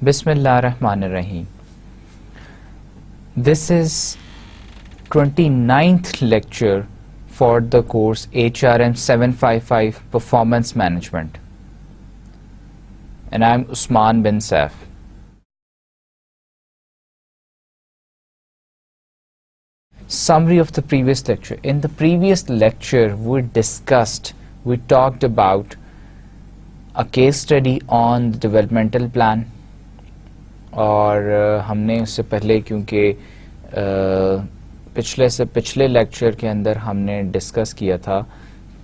Bismillah ar-Rahman ar-Rahim. This is 29th lecture for the course HRM 755 Performance Management. And I'm Usman bin Saif. Summary of the previous lecture. In the previous lecture, we talked about a case study on the developmental plan. اور ہم نے اس سے پہلے کیونکہ پچھلے lecture کے اندر ہم نے ڈسکس کیا تھا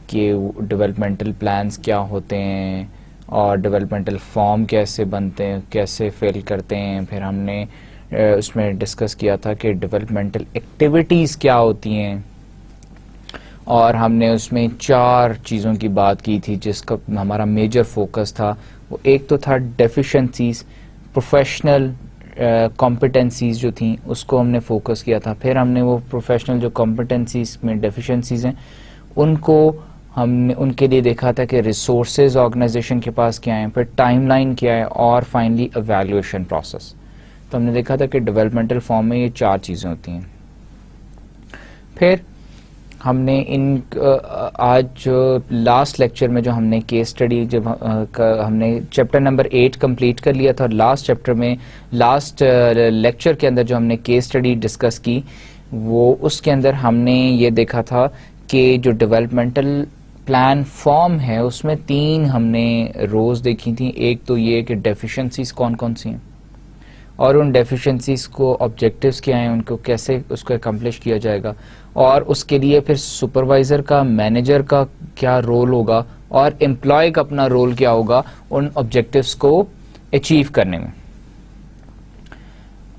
کہ ڈیولپمنٹل پلانز کیا ہوتے ہیں اور ڈیولپمنٹل فارم کیسے بنتے ہیں، کیسے فیل کرتے ہیں. پھر ہم نے اس میں ڈسکس کیا تھا کہ ڈیولپمنٹل ایکٹیویٹیز کیا ہوتی ہیں، اور ہم نے اس میں 4 چیزوں کی بات کی تھی جس کا ہمارا میجر فوکس تھا. وہ ایک تو تھا ڈیفیشنسیز، پروفیشنل کمپٹنسیز جو تھیں اس کو ہم نے فوکس کیا تھا. پھر ہم نے وہ پروفیشنل جو کمپٹنسیز میں ڈیفیشنسیز ہیں ان کو ہم نے ان کے لیے دیکھا تھا کہ ریسورسز آرگنائزیشن کے پاس کیا ہیں، پھر ٹائم لائن کیا ہے، اور فائنلی ایویلویشن پروسیس. تو ہم نے دیکھا تھا کہ ڈیولپمنٹل فارم میں یہ 4 چیزیں ہوتی ہیں. پھر ہم نے آج لاسٹ لیکچر میں جو ہم نے کیس اسٹڈی جب ہم نے چیپٹر نمبر 8 کمپلیٹ کر لیا تھا، اور لاسٹ لیکچر کے اندر جو ہم نے کیس اسٹڈی ڈسکس کی وہ اس کے اندر ہم نے یہ دیکھا تھا کہ جو ڈیولپمنٹل پلان فارم ہے اس میں 3 ہم نے روز دیکھی تھیں. ایک تو یہ کہ ڈیفیشنسیز کون کون سی ہیں، اور ان ڈیفیشنسیز کو آبجیکٹیوز کیا ہیں، ان کو کیسے اس کو اکمپلش کیا جائے گا، اور اس کے لیے پھر سپروائزر کا، مینیجر کا کیا رول ہوگا، اور امپلائی کا اپنا رول کیا ہوگا ان آبجیکٹیوز کو اچیو کرنے میں.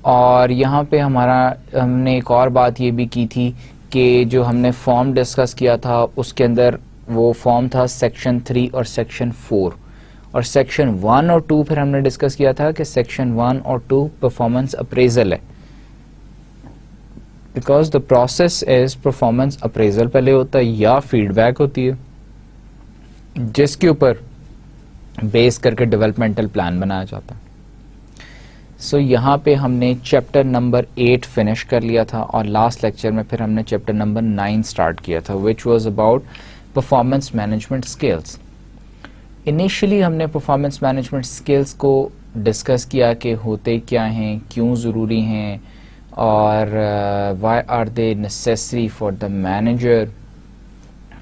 اور یہاں پہ ہم نے ایک اور بات یہ بھی کی تھی کہ جو ہم نے فارم ڈسکس کیا تھا اس کے اندر وہ فارم تھا سیکشن 3 اور سیکشن 4، اور سیکشن 1 اور 2 پھر ہم نے ڈسکس کیا تھا کہ سیکشن 1 اور 2 پرفارمنس اپریزل ہے، because the process is performance appraisal پہلے ہوتا ہے یا فیڈ بیک ہوتی ہے جس کے اوپر بیس کر کے ڈیولپمنٹل پلان بنایا جاتا ہے. سو یہاں پہ ہم نے چیپٹر نمبر 8 فنش کر لیا تھا، اور لاسٹ لیکچر میں پھر ہم نے چیپٹر نمبر 9 سٹارٹ کیا تھا which was about performance management skills. Initially ہم نے پرفارمنس مینجمنٹ اسکلس کو ڈسکس کیا کہ ہوتے کیا ہیں، کیوں ضروری ہیں، اور why are they necessary for the manager.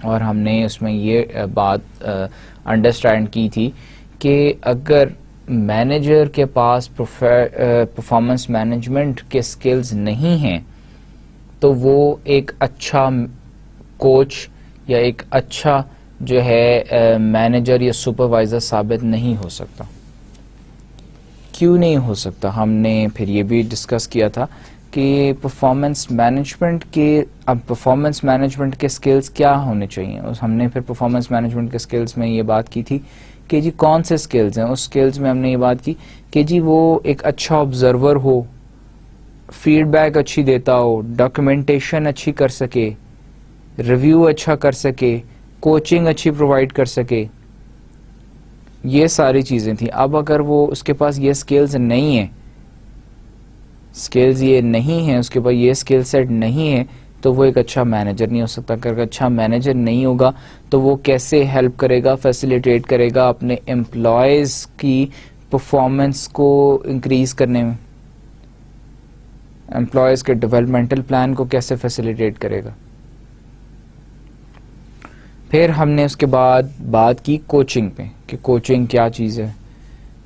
اور ہم نے اس میں یہ بات انڈرسٹینڈ کی تھی کہ اگر مینیجر کے پاس پرفارمنس مینجمنٹ کے اسکلز نہیں ہیں تو وہ ایک اچھا کوچ یا ایک اچھا جو ہے مینیجر یا سپروائزر ثابت نہیں ہو سکتا. کیوں نہیں ہو سکتا؟ ہم نے پھر یہ بھی ڈسکس کیا تھا کہ پرفارمنس مینجمنٹ کے سکلز کیا ہونے چاہیے. ہم نے پھر پرفارمنس مینجمنٹ کے سکلز میں یہ بات کی تھی کہ جی کون سے سکلز ہیں. اس سکلز میں ہم نے یہ بات کی کہ جی وہ ایک اچھا آبزرور ہو، فیڈ بیک اچھی دیتا ہو، ڈاکومنٹیشن اچھی کر سکے، ریویو اچھا کر سکے، کوچنگ اچھی پرووائڈ کر سکے. یہ ساری چیزیں تھیں. اب اگر وہ اس کے پاس یہ سکلز نہیں ہیں، اس کے پاس یہ سکل سیٹ نہیں ہے، تو وہ ایک اچھا مینیجر نہیں ہو سکتا. اگر اچھا مینیجر نہیں ہوگا تو وہ کیسے ہیلپ کرے گا، فیسیلیٹیٹ کرے گا اپنے امپلائیز کی پرفارمنس کو انکریز کرنے میں، امپلائیز کے ڈیولپمنٹل پلان کو کیسے فیسیلیٹیٹ کرے گا. پھر ہم نے اس کے بعد بات کی کوچنگ پہ کہ کوچنگ کیا چیز ہے،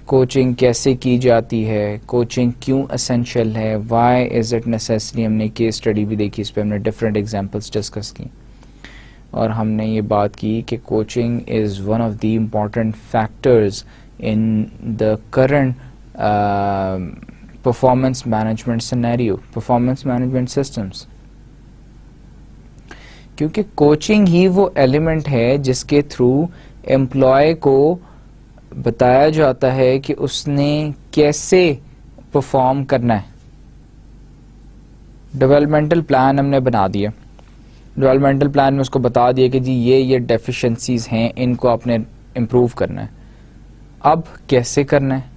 کوچنگ کیسے کی جاتی ہے، کوچنگ کیوں اسینشیل ہے، وائی از اٹ نیسیسری. ہم نے کیس اسٹڈی بھی دیکھی، اس پہ ہم نے ڈفرینٹ ایگزامپلس ڈسکس کی، اور ہم نے یہ بات کی کہ coaching is one of the important factors in the current performance management scenario, performance management systems, کیونکہ کوچنگ ہی وہ ایلیمنٹ ہے جس کے تھرو امپلائی کو بتایا جاتا ہے کہ اس نے کیسے پرفارم کرنا ہے. ڈیولپمنٹل پلان ہم نے بنا دیا، ڈیولپمنٹل پلان میں اس کو بتا دیا کہ جی یہ ڈیفیشنسیز ہیں، ان کو آپ نے امپروو کرنا ہے. اب کیسے کرنا ہے،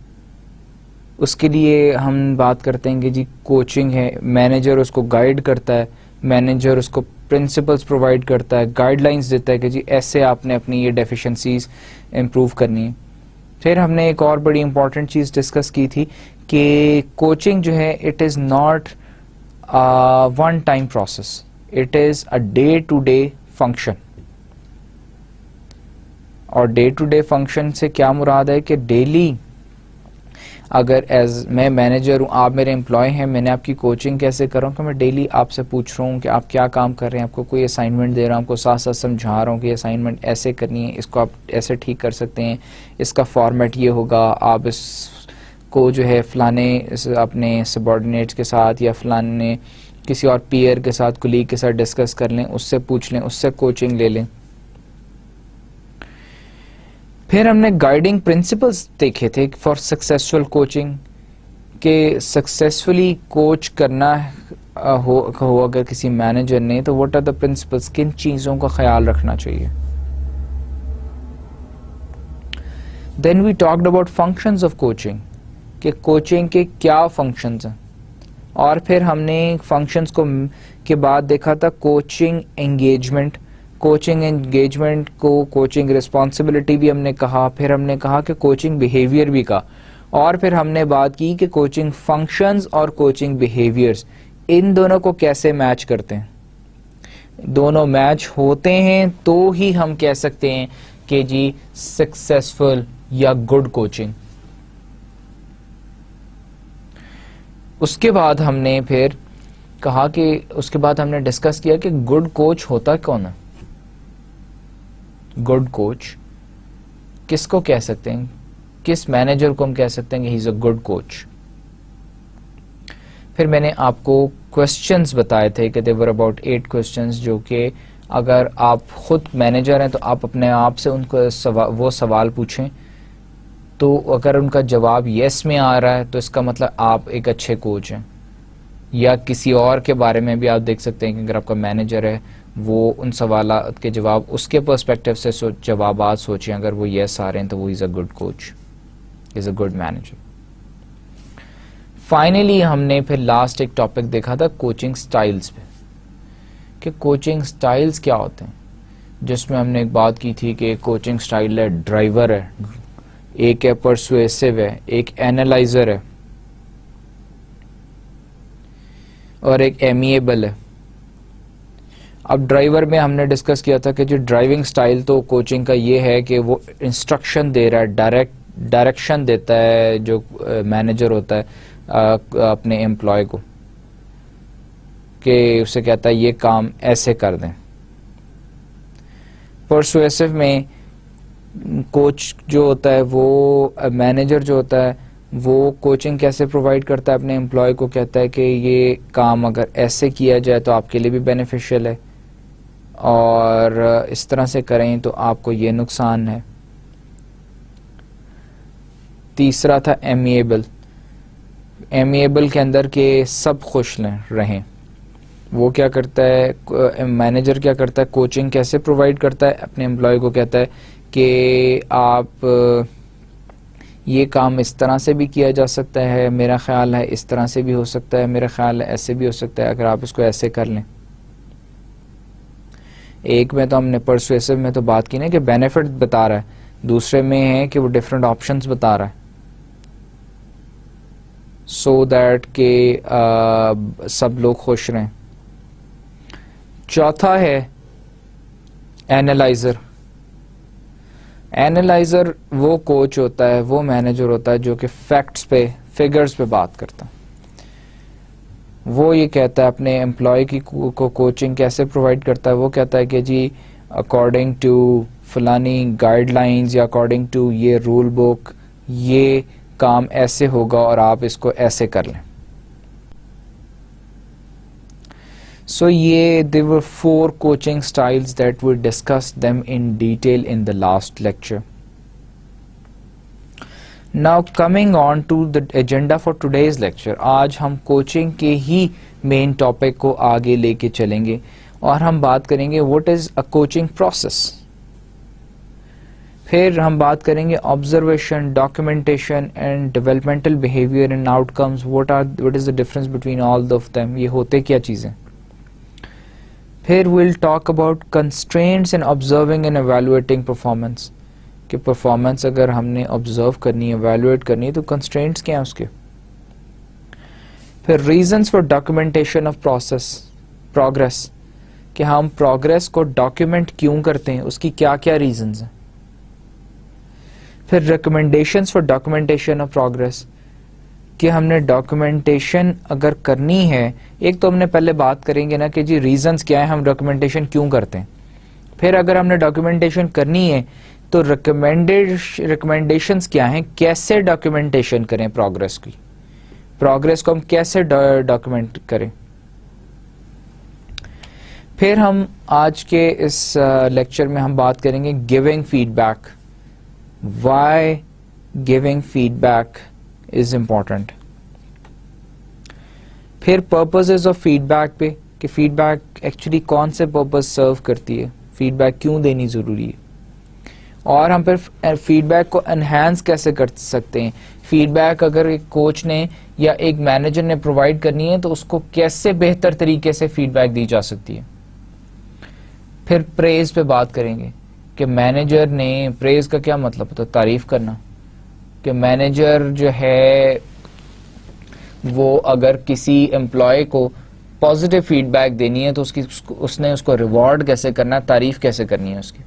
اس کے لیے ہم بات کرتے ہیں کہ جی کوچنگ ہے, مینیجر اس کو گائیڈ کرتا ہے, مینیجر اس کو پرنسپلس پرووائڈ کرتا ہے, گائیڈ لائنس دیتا ہے کہ جی ایسے آپ نے اپنی یہ ڈیفیشنسیز امپروو کرنی ہے. پھر ہم نے ایک اور بڑی امپورٹنٹ چیز ڈسکس کی تھی کہ کوچنگ جو ہے it is not one time process, it is a day to day function. اور ڈے ٹو ڈے فنکشن سے کیا مراد ہے کہ ڈیلی اگر ایز میں مینیجر ہوں, آپ میرے امپلائی ہیں, میں نے آپ کی کوچنگ کیسے کر رہا ہوں کہ میں ڈیلی آپ سے پوچھ رہا ہوں کہ آپ کیا کام کر رہے ہیں, آپ کو کوئی اسائنمنٹ دے رہا ہوں, آپ کو ساتھ ساتھ سمجھا رہا ہوں کہ اسائنمنٹ ایسے کرنی ہے, اس کو آپ ایسے ٹھیک کر سکتے ہیں, اس کا فارمیٹ یہ ہوگا, آپ اس کو جو ہے فلانے اپنے سبارڈینیٹس کے ساتھ یا فلانے کسی اور پیئر کے ساتھ, کولیگ کے ساتھ ڈسکس کر لیں, اس سے پوچھ لیں, اس سے کوچنگ لے لیں. پھر ہم نے گائیڈنگ پرنسپلس دیکھے تھے فار سکسیسفل کوچنگ, کہ سکسیسفلی کوچ کرنا ہو اگر کسی مینیجر نے تو واٹ آر دا پرنسپلس, کن چیزوں کا خیال رکھنا چاہیے. Then we talked about functions of coaching, کہ کوچنگ کے کیا فنکشنز ہیں. اور پھر ہم نے فنکشنز کے بعد دیکھا تھا کوچنگ انگیجمنٹ, کوچنگ انگیجمنٹ کو کوچنگ ریسپانسبلٹی بھی ہم نے کہا. پھر ہم نے کہا کہ کوچنگ بیہیویئر بھی کہا. اور پھر ہم نے بات کی کہ کوچنگ فنکشنز اور کوچنگ بیہیویئرز ان دونوں کو کیسے میچ کرتے ہیں. دونوں میچ ہوتے ہیں تو ہی ہم کہہ سکتے ہیں کہ جی سکسیسفل یا گڈ کوچنگ. اس کے بعد ہم نے پھر کہا کہ اس کے بعد ہم نے ڈسکس کیا کہ گڈ کوچ ہوتا کون ہے. گڈ کوچ کس کو کہہ سکتے ہیں, کس مینیجر کو ہم کہہ سکتے ہیں کہ ہی از اے گڈ کوچ. پھر میں نے آپ کو کوشچنز بتائے تھے کہ دیور اباؤٹ 8 کوشچنز, جو کہ اگر آپ خود مینیجر ہیں تو آپ اپنے آپ سے ان کو وہ سوال پوچھیں, تو اگر ان کا جواب یس میں آ رہا ہے تو اس کا مطلب آپ ایک اچھے کوچ ہیں. یا کسی اور کے بارے میں بھی آپ دیکھ سکتے ہیں کہ اگر آپ کا مینیجر ہے وہ ان سوالات کے جواب اس کے پرسپیکٹو سے جوابات سوچیں, اگر وہ یس آ رہے ہیں تو وہ is a good coach, is a good manager. Finally ہم نے پھر لاسٹ ایک ٹاپک دیکھا تھا کوچنگ سٹائلز پہ, کہ کوچنگ سٹائلز کیا ہوتے ہیں, جس میں ہم نے ایک بات کی تھی کہ کوچنگ سٹائل ہے ڈرائیور ہے, ایک ہے پرسویسو ہے, ایک اینالائزر ہے, اور ایک ایمیبل ہے. اب ڈرائیور میں ہم نے ڈسکس کیا تھا کہ جو ڈرائیونگ سٹائل تو کوچنگ کا یہ ہے کہ وہ انسٹرکشن دے رہا ہے, ڈائریکشن دیتا ہے جو مینیجر ہوتا ہے اپنے امپلائی کو, کہ اسے کہتا ہے یہ کام ایسے کر دیں. پرسویسو میں کوچ جو ہوتا ہے وہ مینیجر جو ہوتا ہے وہ کوچنگ کیسے پرووائڈ کرتا ہے اپنے امپلائی کو, کہتا ہے کہ یہ کام اگر ایسے کیا جائے تو آپ کے لیے بھی بینیفیشیل ہے, اور اس طرح سے کریں تو آپ کو یہ نقصان ہے. تیسرا تھا ایمیبل, ایمیبل کے اندر کہ سب خوش رہیں. وہ کیا کرتا ہے, مینیجر کیا کرتا ہے, کوچنگ کیسے پرووائڈ کرتا ہے اپنے امپلائی کو, کہتا ہے کہ آپ یہ کام اس طرح سے بھی کیا جا سکتا ہے, میرا خیال ہے اس طرح سے بھی ہو سکتا ہے, میرا خیال ہے ایسے بھی ہو سکتا ہے, اگر آپ اس کو ایسے کر لیں. ایک میں تو ہم نے پرسویسو میں تو بات کی نا کہ بینیفٹ بتا رہا ہے, دوسرے میں ہے کہ وہ ڈفرینٹ آپشنز بتا رہا ہے, سو دیٹ کہ سب لوگ خوش رہیں. چوتھا ہے اینالائزر. اینالائزر وہ کوچ ہوتا ہے, وہ مینیجر ہوتا ہے جو کہ فیکٹس پہ, فگرز پہ بات کرتا ہے. وہ یہ کہتا ہے اپنے امپلائی کی کو کوچنگ کیسے پرووائڈ کرتا ہے, وہ کہتا ہے کہ جی اکارڈنگ ٹو فلانی گائیڈ لائنز یا اکارڈنگ ٹو یہ رول بک یہ کام ایسے ہوگا اور آپ اس کو ایسے کر لیں. So there were 4 coaching styles that we discussed them in detail in the last lecture. Now coming on to the agenda for today's lecture, آج ہم کوچنگ کے ہی مین ٹاپک کو آگے لے کے چلیں گے اور ہم بات کریں گے what is a coaching process. پھر ہم بات کریں گے observation, documentation and developmental behaviour and out comes. What is the difference between all of them, یہ ہوتے کیا چیزیں. پھر we'll talk about constraints in observing and evaluating performance, کہ پرفارمنس اگر ہم نے آبزرو کرنی ہے, ایویلویٹ کرنی ہے, تو کنسٹرینٹس کیا ہیں اس کے. پھر reasons for documentation of progress, کہ ہم پروگرس کو ڈاکیومنٹ کیوں کرتے ہیں, اس کی کیا کیا ریزنز ہیں. پھر recommendations for documentation of progress, کہ ہم نے ڈاکیومنٹیشن اگر کرنی ہے, ایک تو ہم نے پہلے بات کریں گے نا کہ جی ریزنز کیا ہیں, ہم ڈاکیومنٹیشن کیوں کرتے ہیں. پھر اگر ہم نے ڈاکیومنٹیشن کرنی ہے تو ریکمنڈیشنز کیا ہیں, کیسے ڈاکیومنٹیشن کریں پروگرس کی, پروگرس کو ہم کیسے ڈاکیومنٹ کریں. پھر ہم آج کے اس لیکچر میں ہم بات کریں گے giving feedback, why giving feedback is important. پھر پرپزز آف فیڈ بیک پہ, کہ فیڈ بیک ایکچولی کون سے پرپز سرو کرتی ہے, فیڈ بیک کیوں دینی ضروری ہے. اور ہم پھر فیڈ بیک کو انہینس کیسے کر سکتے ہیں, فیڈ بیک اگر ایک کوچ نے یا ایک مینیجر نے پرووائڈ کرنی ہے تو اس کو کیسے بہتر طریقے سے فیڈ بیک دی جا سکتی ہے. پھر پریز پہ بات کریں گے کہ مینیجر نے, پریز کا کیا مطلب ہوتا ہے, تعریف کرنا, کہ مینیجر جو ہے وہ اگر کسی امپلائی کو پازیٹیو فیڈ بیک دینی ہے تو اس نے اس کو ریوارڈ کیسے کرنا ہے, تعریف کیسے کرنی ہے اس کی.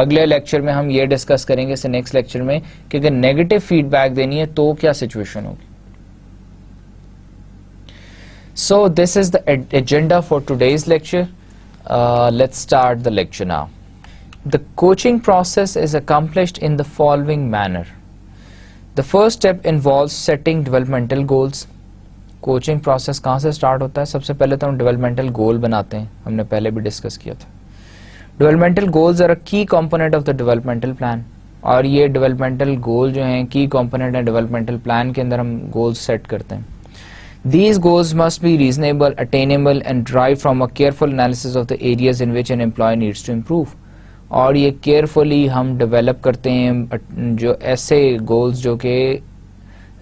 اگلے لیکچر میں ہم یہ ڈسکس کریں گے, نیکسٹ لیکچر میں, کہ اگر نیگیٹو فیڈ بیک دینی ہے تو کیا سچویشن ہوگی. So this is the agenda for today's lecture. Let's start the lecture now. The coaching process is accomplished in the following manner. The first step involves setting developmental goals. Coaching process کہاں سے start ہوتا ہے, سب سے پہلے تو ہم developmental گول بناتے ہیں, ہم نے پہلے بھی ڈسکس کیا تھا. ڈیولپمنٹل گولز آر اے کی component of the developmental plan, اور یہ ڈیولپمنٹل گول جو ہیں کی کمپوننٹ ہیں ڈیولپمنٹل پلان کے اندر ہم گولز سیٹ کرتے ہیں. These goals must be reasonable, attainable and derived from a careful analysis of the areas in which an employee needs to improve. اور یہ کیئرفلی ہم ڈیولپ کرتے ہیں جو ایسے گولز جو کہ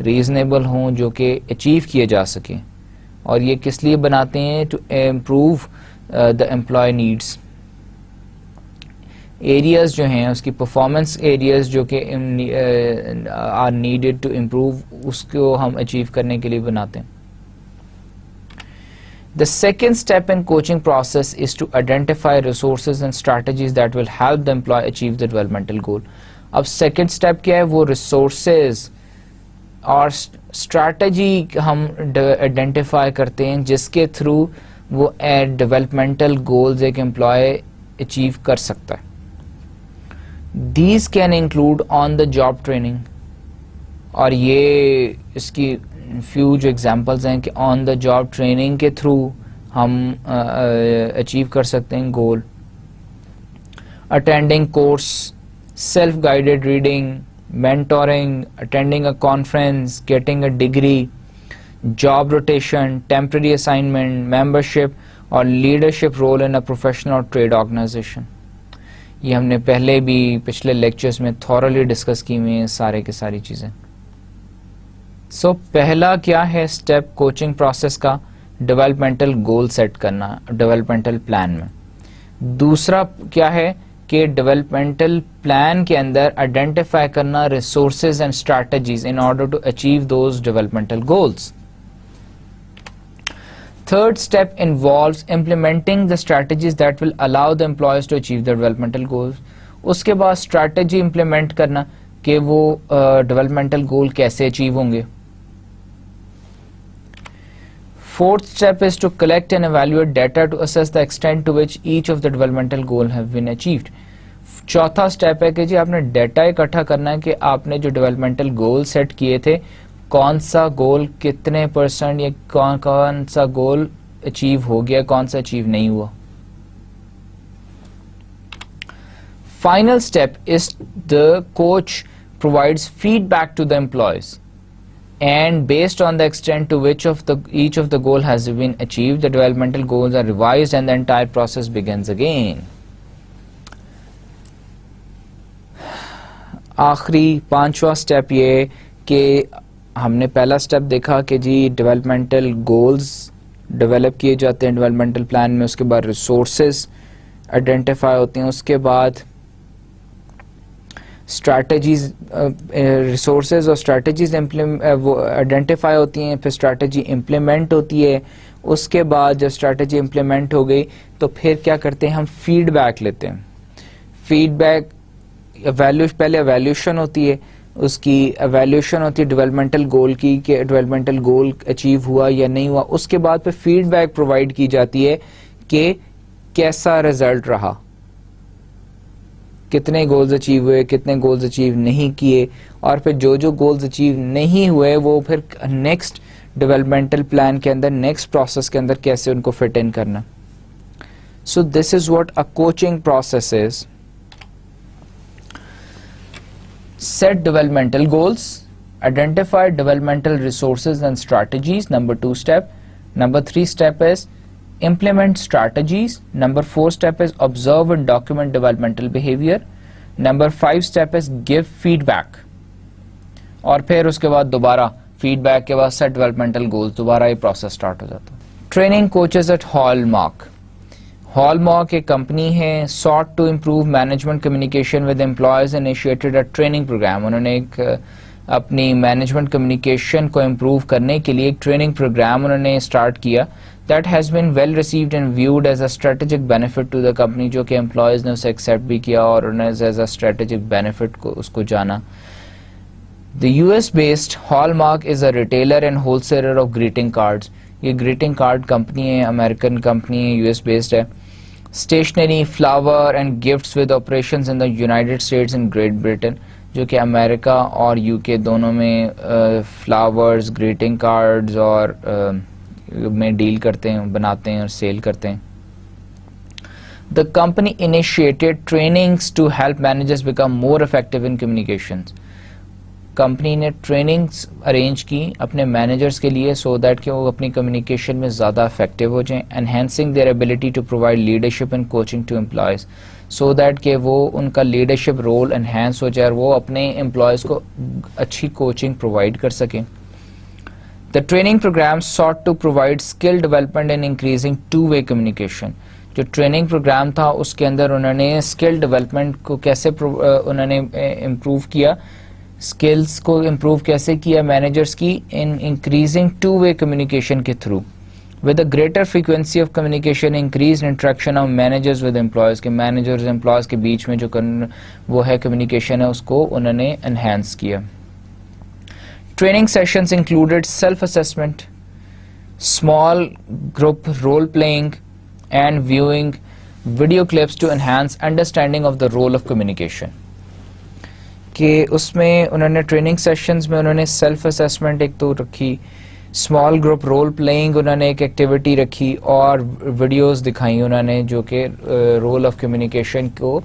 ریزنیبل ہوں, جو کہ اچیو کیے جا سکیں. اور یہ کس لیے بناتے ہیں, to improve the employee needs. Areas جو ہیں اس کی پرفارمنس ایریاز جو کہ آر نیڈیڈ ٹو امپروو, اس کو ہم اچیو کرنے کے لیے بناتے ہیں. The second step in coaching process is to identify resources and strategies that will help the employee achieve the developmental goal. اب second step کیا ہے, وہ resources اور strategy ہم identify کرتے ہیں جس کے through وہ developmental goals ایک employee achieve کر سکتا ہے. These can include on the job training, اور یہ اس کی فیو جو ایگزامپلز ہیں کہ آن دا جاب ٹریننگ کے تھرو ہم اچیو کر سکتے ہیں goal. Attending course, self guided reading, mentoring, attending a conference, getting a degree, job rotation, temporary assignment, membership or leadership role in a professional or trade organization. یہ ہم نے پہلے بھی پچھلے لیکچرز میں تھورلی ڈسکس کی ہوئی ہیں سارے کے ساری چیزیں. سو پہلا کیا ہے اسٹیپ کوچنگ پروسیس کا, ڈیولپمنٹل گول سیٹ کرنا ڈیولپمنٹل پلان میں. دوسرا کیا ہے کہ ڈیولپمنٹل پلان کے اندر آئیڈینٹیفائی کرنا resources and strategies in order to achieve those developmental goals. Third step involves implementing the strategies that will allow the employees to achieve their developmental goals. اس کے بعد strategy implement کرنا کہ وہ developmental goal کیسے achieve ہوں گے. Fourth step is to collect and evaluate data to assess the extent to which each of the developmental goals have been achieved. چوتھا step ہے کہ جی آپ نے ڈیٹا اکٹھا کرنا ہے کہ آپ نے جو ڈیولپمنٹل گول سیٹ کیے تھے کون سا گول کتنے پرسنٹ یا کون سا گول اچیو ہو گیا, کون سا اچیو نہیں ہوا. Final step is the coach provides feedback to the employees, and based on the extent to which of each of the goal has been achieved, the developmental goals are revised and the entire process begins again. آخری پانچواں step یہ کہ ہم نے پہلا step دیکھا کہ جی developmental goals develop کیے جاتے ہیں ڈیولپمنٹل پلان میں, اس کے بعد ریسورسز آئیڈینٹیفائی ہوتے ہیں, اس کے بعد اسٹریٹجیز ریسورسز اور اسٹریٹجیز وہ آئیڈینٹیفائی ہوتی ہیں, پھر اسٹریٹجی امپلیمنٹ ہوتی ہے. اس کے بعد جب اسٹریٹجی امپلیمنٹ ہو گئی تو پھر کیا کرتے ہیں, ہم فیڈ بیک لیتے ہیں. فیڈ بیک پہلے ایویلیوشن ہوتی ہے, اس کی ایویلیوشن ہوتی ہے ڈیولپمنٹل گول کی کہ ڈیولپمنٹل گول اچیو ہوا یا نہیں ہوا. اس کے بعد پھر فیڈ بیک پرووائڈ کی جاتی ہے کہ کیسا رزلٹ رہا, کتنے گولز اچیو ہوئے, کتنے گولز اچیو نہیں کیے, اور پھر جو گولز اچیو نہیں ہوئے وہ پھر نیکسٹ ڈیولپمنٹل پلان کے اندر, نیکسٹ پروسیس کے اندر کیسے ان کو فٹ ان کرنا. So this is what a coaching process is. Set developmental goals, identify developmental resources and strategies, number 2 step. Number 3 step is implement strategies. Number 4 step is observe and document developmental behavior. Number 5 step is give feedback. اور پھر اس کے بعد دوبارہ feed back کے بعد set developmental goals, دوبارہ یہ process start ہو جاتا ہے. Training coaches at Hallmark. Hallmark ایک کمپنی ہے, sought to improve management communication with employees, initiated a training program. انہوں نے ایک اپنی مینجمنٹ کمیونیکیشن کو امپروو کرنے کے لیے ایک ٹریننگ پروگرام انہوں نے اسٹارٹ کیا. That has been well received and viewed as a strategic benefit to the company, جو کہ امپلائیز نے اسے ایکسیپٹ بھی کیا اور انہوں نے ایز اے اسٹریٹجک بینیفٹ کو اس کو جانا. The US based Hallmark is a retailer and wholesaler of greeting cards. یہ گریٹنگ کارڈ کمپنی ہے, امریکن کمپنی ہے, US based ہے. Stationery, flower and gifts with operations in the United States and Great Britain, جو کہ امریکہ اور UK دونوں میں flowers, greeting cards اور میں ڈیل کرتے ہیں, بناتے ہیں اور سیل کرتے ہیں. The company initiated trainings to help managers become more effective in communications. Company نے ٹریننگز ارینج کی اپنے مینیجرس کے لیے سو دیٹ کہ وہ اپنی کمیونیکیشن میں زیادہ افیکٹو ہو جائیں. Enhancing their ability to provide leadership and coaching to employees, so that کہ وہ ان کا لیڈرشپ رول انہینس ہو جائے اور وہ اپنے امپلائیز کو اچھی کوچنگ پرووائڈ کر سکیں. The training program sought to provide skill development and increasing two-way communication. جو ٹریننگ پروگرام تھا اس کے اندر انہوں نے اسکل ڈیولپمنٹ کو کیسے انہوں نے امپروو کیا, اسکلس کو امپروو کیسے کیا مینیجرس کی, ان انکریزنگ ٹو وے کمیونیکیشن کے through. With a greater frequency of communication, increase interaction of managers with employees, کے مینیجرز امپلائیز کے بیچ میں جو وہ ہے کمیونیکیشن ہے اس کو انہوں نے انہینس کیا. Training sessions included self assessment, small group role playing and viewing video clips to enhance understanding of the role of communication. کہ اس میں انہوں نے ٹریننگ سیشنز میں انہوں نے سیلف اسیسمنٹ ایک تو رکھی, اسمال گروپ رول پلئنگ انہوں نے ایک ایکٹیویٹی رکھی, اور ویڈیوز دکھائیں انہوں نے جو کہ رول آف کمیونیکیشن کو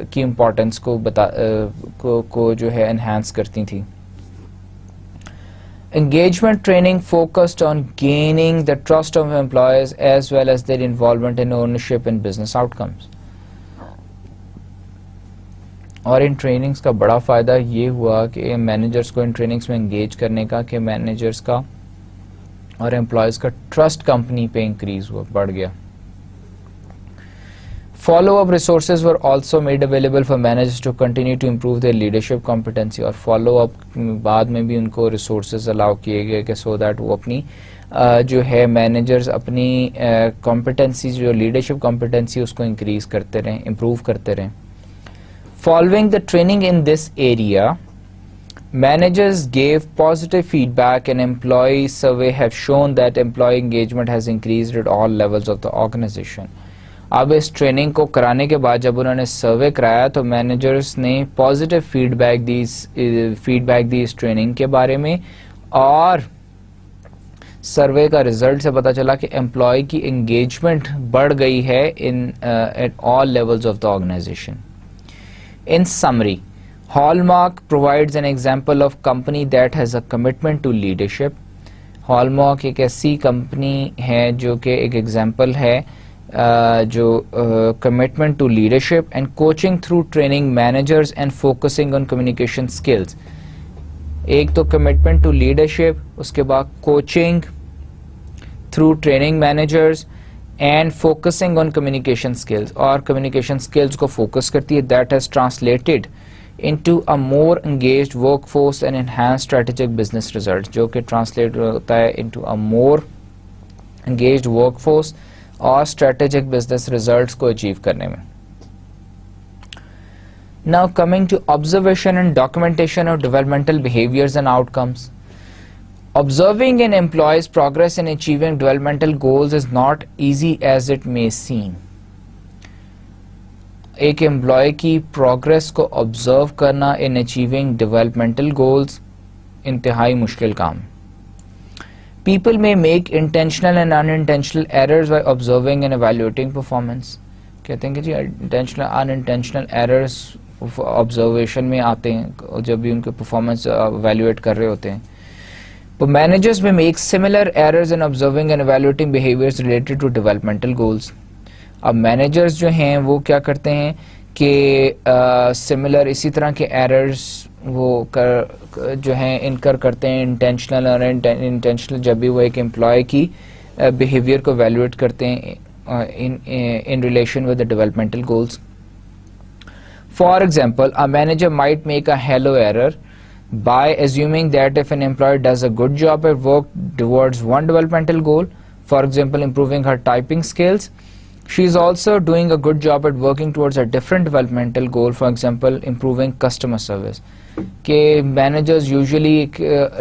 کی امپورٹنس کو جو ہے انہینس کرتی تھیں. Engagement training focused on gaining the trust of employees as well as their involvement in ownership in business outcomes. اور ان ٹریننگز کا بڑا فائدہ یہ ہوا کہ مینیجرز کو ان ٹریننگز میں انگیج کرنے کا کہ مینیجرز کا اور امپلائیز کا ٹرسٹ کمپنی پہ انکریز ہوا, بڑھ گیا. Follow-up resources were also made available for managers to continue to improve their leadership competency, اور follow-up بعد میں بھی ان کو resources allow کیے گئے کہ so that وہ اپنی جو ہے مینیجرز اپنی competencies جو leadership competency اس کو increase کرتے رہیں, improve کرتے رہیں. Following the training in this area, managers gave positive feedback and employee survey have shown that employee engagement has increased at all levels of the organization. اب اس training کو کرانے کے بعد جب انہوں نے سروے کرایا تو مینیجرز نے پازیٹیو فیڈ بیک دی اس ٹریننگ کے بارے میں, اور سروے کا رزلٹ سے پتا چلا کہ امپلائی کی انگیجمنٹ بڑھ گئی ہے at all levels of the organization. In summary, Hallmark provides an example of company that has a commitment to leadership. Hallmark ایک ایسی کمپنی ہے جو کہ ایک ایگزامپل ہے جو commitment to leadership and coaching through training managers and focusing on communication skills. ایک تو commitment to leadership, اس کے بعد coaching through training managers and focusing on communication skills, اور communication skills کو focus کرتی ہے. That has translated into a more engaged workforce and enhanced strategic business results, جو کہ translate ہوتا ہے into a more engaged workforce اور strategic business results کو achieve کرنے میں. Now coming to observation and documentation of developmental behaviors and outcomes. Observing an employee's progress in achieving developmental goals is not easy as it may seem. ایک employee کی progress کو observe کرنا in achieving developmental goals انتہائی مشکل کام. People میں make intentional and in intentional errors by observing and evaluating performance. کہتے ہیں کہ جی انٹینشنل ان انٹینشنل ایررز آبزرویشن میں آتے ہیں جب بھی ان کے پرفارمنس ایویلویٹ کر رہے ہوتے ہیں. Managers may make similar errors in observing and evaluating behaviors related to developmental goals. اب مینیجرز جو ہیں وہ کیا کرتے ہیں کہ سملر اسی طرح کے ایررز وہ جو ہیں انکر کرتے ہیں انٹینشنل اور انٹینشنل جب بھی وہ ایک امپلائی کی بیہیویئر کو ایویلویٹ کرتے ہیں in relation with the developmental goals. For example, a manager might make a halo error by assuming that if an employee does a good job at work towards one developmental goal, for example improving her typing skills, she is also doing a good job at working towards a different developmental goal, for example improving customer service. کہ managers usually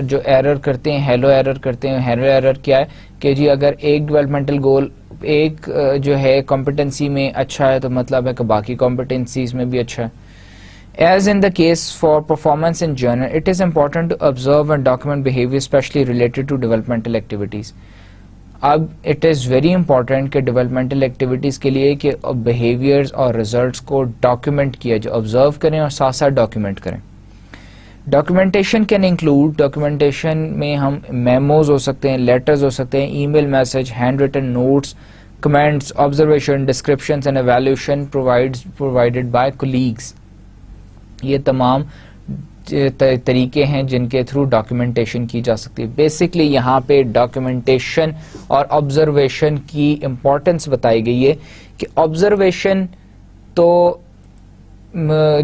جو error کرتے ہیں hello error کرتے ہیں. Hello error کیا ہے کہ جی اگر ایک ڈیولپمنٹل گول ایک جو ہے کمپٹنسی میں اچھا ہے تو مطلب ہے کہ باقی کمپٹنسیز میں بھی اچھا ہے. As in the case for performance in general, it is important to observe and document behavior especially related to developmental activities. اب it is very important کہ developmental activities کے لیے کہ behaviors اور results کو document کیا جائے, observe کریں اور ساتھ ساتھ document کریں. Documentation can include, documentation میں ہم memos ہو سکتے ہیں, letters ہو سکتے ہیں, email message, handwritten notes, comments, observation, descriptions and evaluation provided by colleagues. یہ تمام طریقے ہیں جن کے تھرو ڈاکیومنٹیشن کی جا سکتی ہے. بیسکلی یہاں پہ ڈاکیومنٹیشن اور آبزرویشن کی امپورٹنس بتائی گئی ہے کہ آبزرویشن تو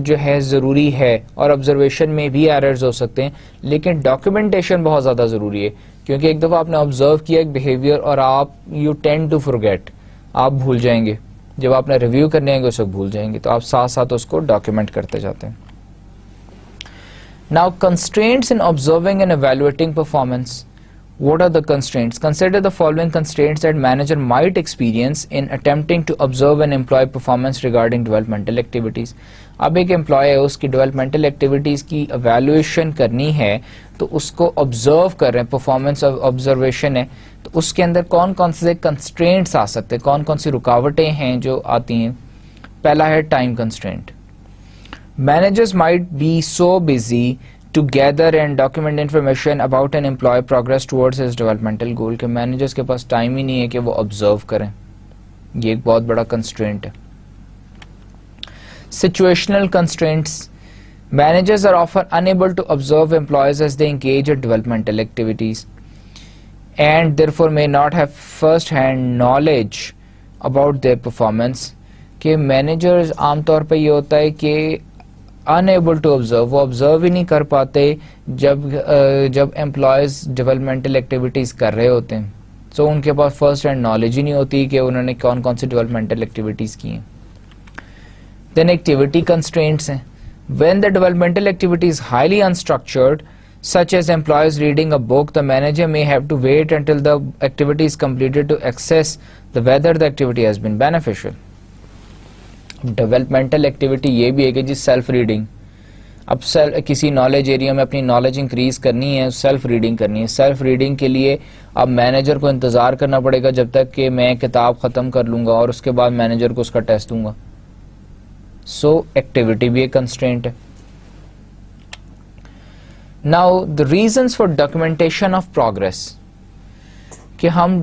جو ہے ضروری ہے اور آبزرویشن میں بھی ایررز ہو سکتے ہیں, لیکن ڈاکیومنٹیشن بہت زیادہ ضروری ہے کیونکہ ایک دفعہ آپ نے آبزرو کیا ایک بیہیویئر اور آپ یو ٹینڈ ٹو فورگیٹ, آپ بھول جائیں گے جب آپ نے ریویو کرنے آئیں گے اس وقت بھول جائیں گے, تو آپ ساتھ ساتھ اس کو ڈاکیومنٹ کرتے جاتے ہیں. Now constraints in observing and evaluating performance. What are the constraints? Consider the following constraints that manager might experience in attempting to observe an employee performance regarding developmental activities. اب ایک امپلائی ہے اس کی developmental activities کی evaluation کرنی ہے تو اس کو observe کر رہے ہیں, پرفارمنس آبزرویشن ہے, تو اس کے اندر کون کون سے کنسٹرینٹس آ سکتے ہیں, کون کون سی رکاوٹیں ہیں جو آتی ہیں. پہلا ہے time constraint. Managers might be so busy to gather and document information about an employee progress towards his developmental goal کہ managers کے پاس ٹائم ہی نہیں ہے کہ وہ observe کریں. یہ ایک بہت بڑا constraint ہے. Situational constraints. Managers are often unable to observe employees as they engage in developmental activities and therefore may not have first-hand knowledge about their performance. کہ managers عام طور پہ یہ ہوتا ہے کہ unable to observe, وہ observe ہی نہیں کر پاتے جب امپلائیز ڈیولپمنٹل ایکٹیویٹیز کر رہے ہوتے ہیں, سو ان کے پاس فرسٹ ہینڈ نالج ہی نہیں ہوتی کہ انہوں نے کون کون سی ڈیولپمنٹل ایکٹیویٹیز کی ہیں. دین ایکٹیویٹی کنسٹرینٹس ہیں. when the developmental activity is highly unstructured such as employees reading a book, the manager may have to wait until the activity is completed to assess whether the activity has been beneficial. Developmental activity یہ بھی ہے کہ جی self reading. اب کسی knowledge area میں اپنی knowledge increase کرنی ہے, سیلف ریڈنگ کرنی ہے. سیلف ریڈنگ کے لیے اب مینیجر کو انتظار کرنا پڑے گا جب تک کہ میں کتاب ختم کر لوں گا اور اس کے بعد مینیجر کو اس کا ٹیسٹ دوں گا. سو ایکٹیویٹی بھی ایک کنسٹرینٹ ہے. Now the reasons for documentation of progress, کہ ہم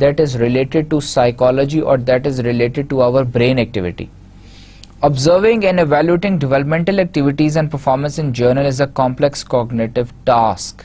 that is related to psychology or that is related to our brain activity. Observing and evaluating developmental activities and performance in journal is a complex cognitive task.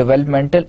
developmental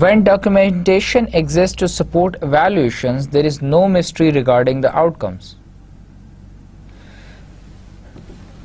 When documentation exists to support evaluations, there is no mystery regarding the outcomes.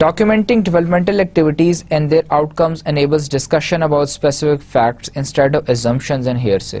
Documenting developmental activities and their outcomes enables discussion about specific facts instead of assumptions and hearsay.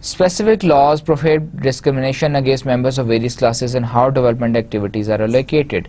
Specific laws prohibit discrimination against members of various classes and how development activities are allocated.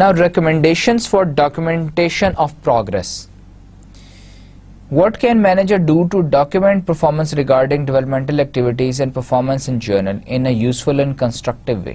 Now recommendations for documentation of progress. What can manager do to document performance regarding developmental activities and performance in journal in a useful and constructive way?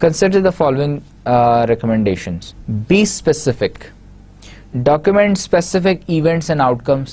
Consider the following recommendations. Be specific. Document specific events and outcomes.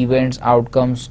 events, outcomes,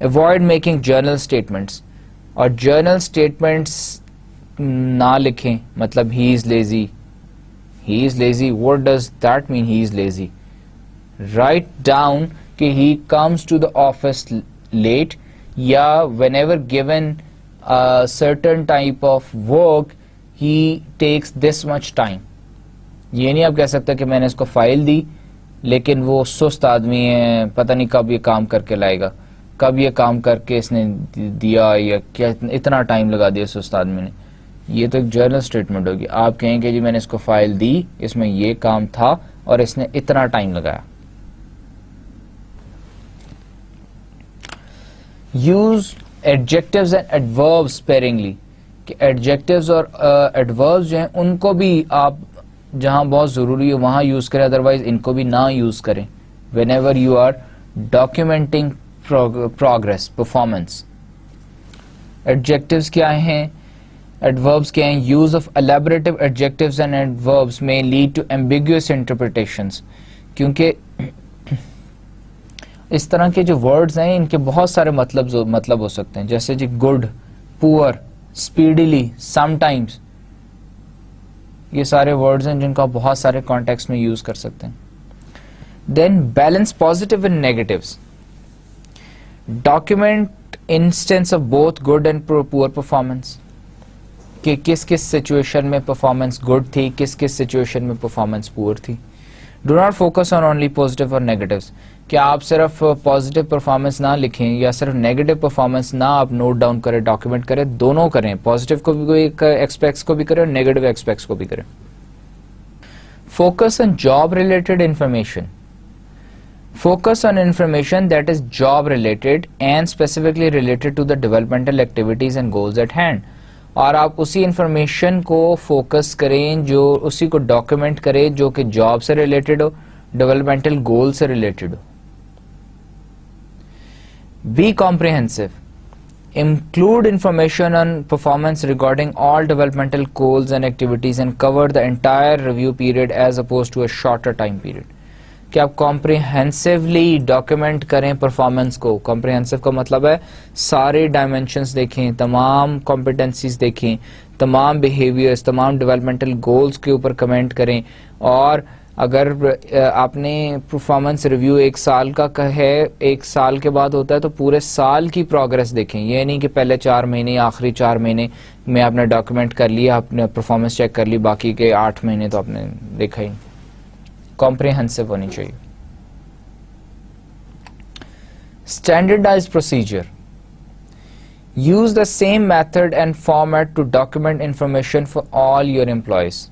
Avoid making journal statements. اور journal statements نہ لکھیں, مطلب he is lazy. He is lazy. What does that mean, he is lazy? Write down کہ he comes to the office late, یا whenever given a certain type of work he takes this much time. یہ نہیں آپ کہہ سکتے کہ میں نے اس کو فائل دی لیکن وہ سست آدمی ہے, پتہ نہیں کب یہ کام کر کے لائے گا, کب یہ کام کر کے اس نے دیا, یا کیا اتنا ٹائم لگا دیا سست آدمی نے. یہ تو ایک جرنل اسٹیٹمنٹ ہوگی. آپ کہیں کہ جی میں نے اس کو فائل دی, اس میں یہ کام تھا اور اس نے اتنا ٹائم لگایا. یوز ایڈجیکٹیوز اینڈ ایڈوربز اسپیرنگلی, کہ ایڈجیکٹیوز اور ایڈوربز جو ہیں ان کو بھی آپ جہاں بہت ضروری ہے وہاں یوز کریں, ادروائز ان کو بھی نہ یوز کریں. Whenever you are documenting progress, performance. Adjectives کیا ہیں, adverbs کیا ہیں. Use of elaborative adjectives and adverbs may lead to ambiguous interpretations. کیونکہ اس طرح کے جو words ہیں ان کے بہت سارے مطلب ہو سکتے ہیں, جیسے جی good, poor, speedily, sometimes. یہ سارے words ہیں جن کو آپ بہت سارے context میں use کر سکتے ہیں. Then balance positive and negatives. Document instance of both good and poor performance, کہ کس کس سچویشن میں پرفارمنس گڈ تھی, کس کس سچویشن میں پرفارمنس پور تھی. Do not focus on only positive اور نیگیٹوز, کہ آپ صرف پازیٹیو پرفارمنس نہ لکھیں یا صرف نیگیٹو پرفارمنس نہ آپ نوٹ ڈاؤن کریں, ڈاکیومنٹ کریں, دونوں کریں, پازیٹیو کو بھی ایکسپیکٹس کو بھی کریں اور نیگیٹو ایکسپیکٹس کو بھی کریں. Focus on job related information. Focus on information that is job related and specifically related to the developmental activities and goals at hand. اور آپ اسی انفارمیشن کو فوکس کریں, جو اسی کو ڈاکیومنٹ کریں جو کہ جاب سے ریلیٹڈ ہو, ڈیولپمنٹل گول سے related who. Be comprehensive. Include information on performance regarding all developmental goals and activities and cover the entire review period as opposed to a shorter time period. کہ آپ comprehensively document کریں performance کو. Comprehensive کا مطلب ہے سارے dimensions دیکھیں, تمام کمپیٹنسیز دیکھیں, تمام بیہیویئرز, تمام ڈیولپمنٹل گولز کے اوپر کمنٹ کریں. اور اگر آپ نے پرفارمنس ریویو 1 سال کا ہے, 1 سال کے بعد ہوتا ہے, تو پورے سال کی پروگرس دیکھیں. یہ نہیں کہ پہلے 4 مہینے آخری 4 مہینے میں آپ نے ڈاکیومنٹ کر لیا, آپ نے پرفارمنس چیک کر لی, باقی کے 8 مہینے تو آپ نے دیکھا ہی. کمپریہنسو ہونی چاہیے. Standardized procedure. Use the same method and format to document information for all your employees,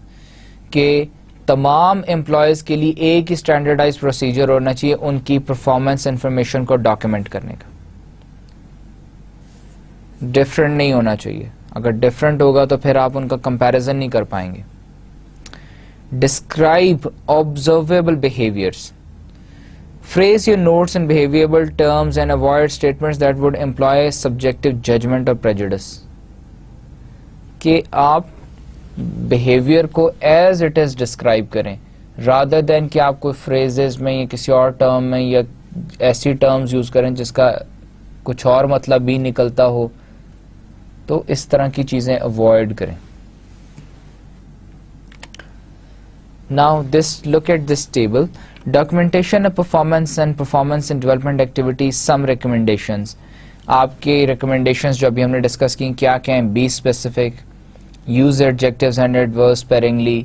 کہ تمام امپلائیز کے لیے ایک ہی اسٹینڈرڈائز پروسیجر ہونا چاہیے ان کی پرفارمنس انفارمیشن کو ڈاکیومنٹ کرنے کا. ڈفرینٹ نہیں ہونا چاہیے. اگر ڈفرینٹ ہوگا تو پھر آپ ان کا کمپیریزن نہیں کر پائیں گے. Describe observable behaviors. Phrase your notes in behavioral terms and avoid statements that would imply subjective judgment or prejudice. کہ آپ behavior کو as it is describe کریں, rather than کہ آپ کوئی phrases میں یا کسی اور term میں یا ایسی terms use کریں جس کا کچھ اور مطلب بھی نکلتا ہو. تو اس طرح کی چیزیں avoid کریں. Now look at this table. Documentation of performance and performance and development activities, some recommendations. آپ کے recommendations جو ابھی ہم نے ڈسکس کی کیا کیا ہیں. Be specific, use adjectives and adverbs sparingly,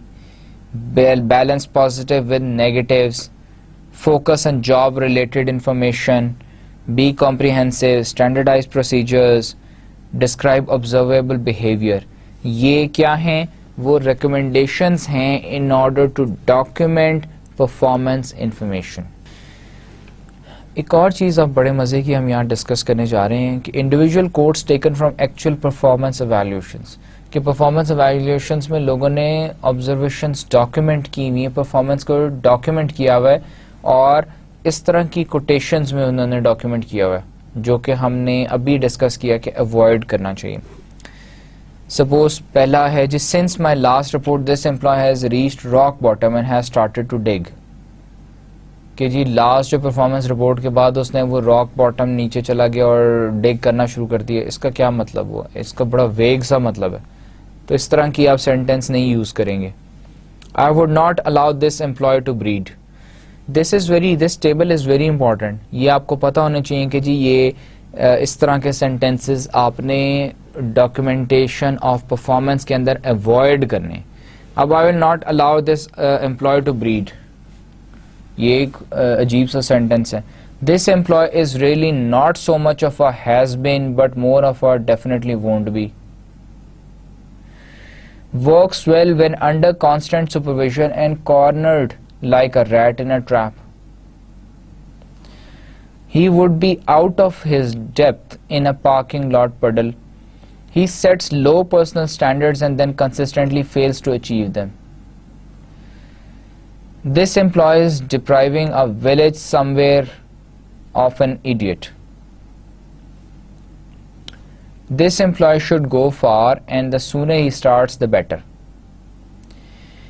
balance positive with negatives, focus on job related information, be comprehensive, standardized procedures, describe observable behavior. یہ کیا ہیں؟ وہ ریکمنڈیشنز ہیں in order to document performance information. ایک اور چیز اب بڑے مزے کی ہم یہاں ڈسکس کرنے جا رہے ہیں کہ individual quotes taken from actual performance evaluations, کہ پرفارمنس ایویلیوشنز میں لوگوں نے آبزرویشنز ڈاکیومنٹ کی ہوئی ہیں, پرفارمنس کو ڈاکیومنٹ کیا ہوا ہے, اور اس طرح کی کوٹیشنز میں انہوں نے ڈاکیومنٹ کیا ہوا ہے, جو کہ ہم نے ابھی ڈسکس کیا کہ اوائڈ کرنا چاہیے. سپوز پہلا ہے جی, since my last report this employee has reached rock bottom and has started to dig. کہ جی لاسٹ جو پرفارمنس رپورٹ کے بعد اس نے وہ راک باٹم نیچے چلا گیا اور ڈگ کرنا شروع کر دیا, اس کا کیا مطلب ہوا؟ اس کا بڑا ویگ سا مطلب ہے, تو اس طرح کی آپ سینٹینس نہیں یوز کریں گے. I would not allow this employee to breed. This table is very important. یہ آپ کو پتا ہونا چاہیے کہ جی یہ اس طرح کے سینٹینسز آپ نے ڈاکیومنٹیشن آف پرفارمنس کے اندر اوائڈ کرنے. اب I will not allow this employee to breed, یہ ایک عجیب سا سینٹینس ہے. This employee is really not so much of a has been but more of a definitely won't be. Works well when under constant supervision and cornered like a rat in a trap. He would be out of his depth in a parking lot puddle. He sets low personal standards and then consistently fails to achieve them. This employee is depriving a village somewhere of an idiot. This employee should go far, and the sooner he starts, the better.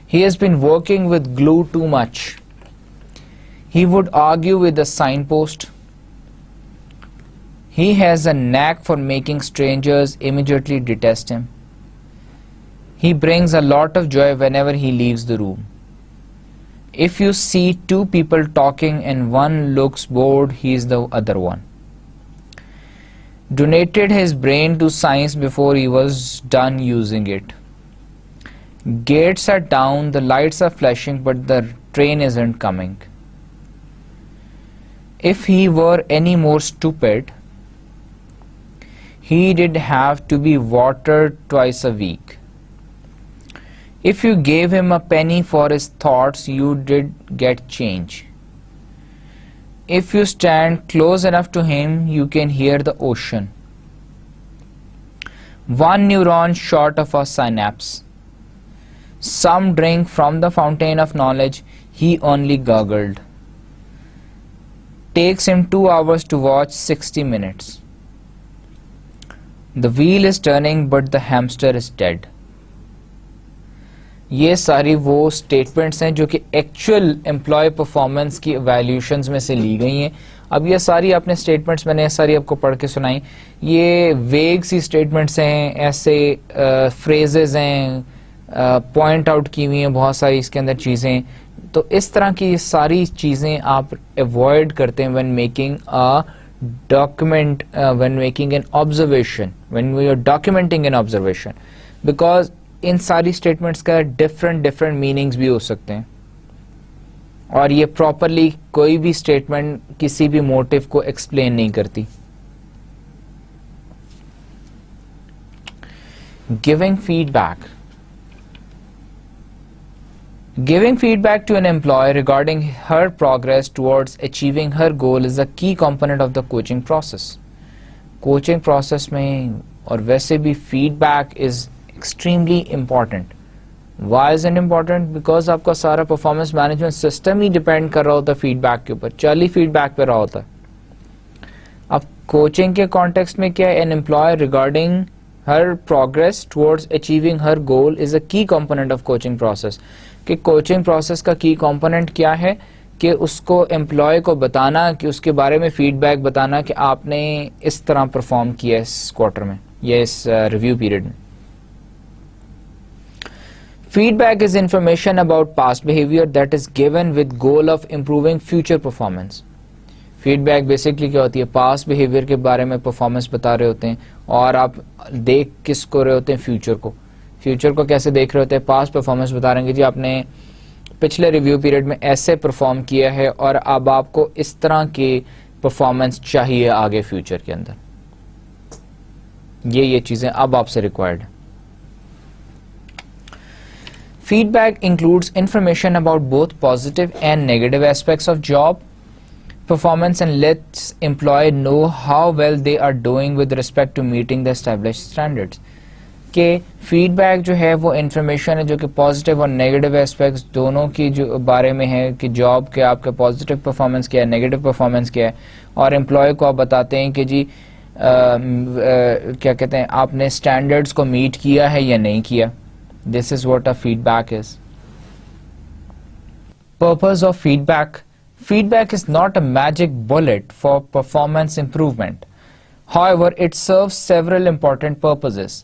He has been working with glue too much. He would argue with the signpost. He has a knack for making strangers immediately detest him. He brings a lot of joy whenever he leaves the room. If you see two people talking and one looks bored, he is the other one. Donated his brain to science before he was done using it. Gates are down, the lights are flashing, but the train isn't coming. If he were any more stupid, he did have to be watered twice a week. If you gave him a penny for his thoughts, you did get change. If you stand close enough to him, you can hear the ocean. One neuron short of a synapse. Some drink from the fountain of knowledge, he only gurgled. Takes him 2 hours to watch 60 minutes. The wheel is turning, but the hamster is dead. یہ ساری وہ statements ہیں جو کہ actual employee performance کی ایویلیوشنز میں سے لی گئی ہیں. اب یہ ساری آپ نے اسٹیٹمنٹس میں نے ساری آپ کو پڑھ کے سنائی, یہ ویگ سی اسٹیٹمنٹس ہیں, ایسے فریزز ہیں, پوائنٹ آؤٹ کی ہوئی ہیں بہت ساری اس کے اندر چیزیں. تو اس طرح کی یہ ساری چیزیں آپ ایوائڈ کرتے ہیں when making a document, when making an observation, when we are documenting an observation, because ان ساری اسٹیٹمنٹس کا ڈفرینٹ میننگز بھی ہو سکتے ہیں, اور یہ پراپرلی کوئی بھی اسٹیٹمنٹ کسی بھی موٹیو کو ایکسپلین نہیں کرتی. Giving feedback. Giving feedback to an employee regarding her progress towards achieving her goal is a key component of the coaching process. Coaching process میں اور ویسے بھی feedback is extremely important. Why is it important? Because آپ کا سارا performance management system ہی depend کر رہا ہوتا ہے feedback کے اوپر, چالی feedback پہ رہا ہوتا ہے. اب coaching کے context میں کیا ہے, an employee regarding her progress towards achieving her goal is a key component of coaching process. کہ کوچنگ پروسیس کا کی کمپوننٹ کیا ہے, کہ اس کو امپلائی کو بتانا, کہ اس کے بارے میں فیڈ بیک بتانا کہ آپ نے اس طرح پرفارم کیا اس کوارٹر میں یا اس ریویو پیریڈ میں. Feedback is information about past behaviour that is given with goal of improving future performance. Feedback basically کیا ہوتی ہے, پاسٹ بہیویئر کے بارے میں پرفارمنس بتا رہے ہوتے ہیں, اور آپ دیکھ کس کو رہے ہوتے ہیں, فیوچر کو. فیوچر کو کیسے دیکھ رہے ہوتے ہیں, پاسٹ پرفارمنس بتا رہے ہیں کہ جی آپ نے پچھلے ریویو پیریڈ میں ایسے پرفارم کیا ہے, اور اب آپ کو اس طرح کی پرفارمنس چاہیے آگے فیوچر کے اندر. یہ چیزیں اب آپ سے ریکوائرڈ ہیں. Feedback includes information about both positive and negative aspects of job performance and lets employee know how well they are doing with respect to meeting the established standards. کہ feed back جو ہے وہ information ہے جو کہ positive اور negative aspects دونوں کی جو بارے میں ہے, کہ جاب کے آپ کا پازیٹیو پرفارمنس کیا ہے, نیگیٹو پرفارمنس کیا ہے, اور امپلائی کو آپ بتاتے ہیں کہ جی کیا کہتے ہیں آپ نے اسٹینڈرڈس کو میٹ کیا ہے یا نہیں کیا. This is what a feedback is. Purpose of feedback. Feedback is not a magic bullet for performance improvement. However, it serves several important purposes.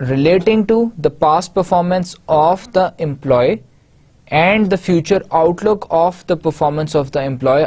relating to the past performance of the employee and the future outlook of the performance of the employee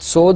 so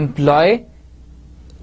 employee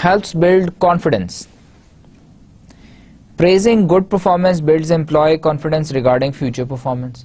helps build confidence. Praising good performance builds employee confidence regarding future performance.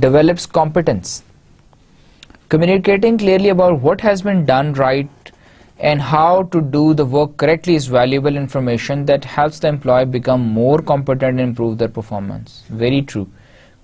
Develops competence. Communicating clearly about what has been done right and how to do the work correctly is valuable information that helps the employee become more competent and improve their performance. Very true.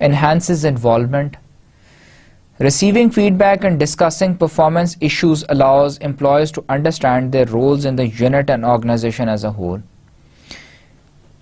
Enhances involvement. Receiving feedback and discussing performance issues allows employees to understand their roles in the unit and organization as a whole.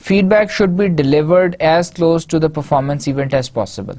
Feedback should be delivered as close to the performance event as possible.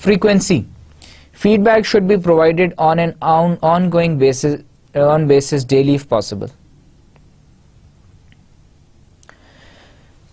Frequency. Feedback should be provided on an ongoing basis daily if possible.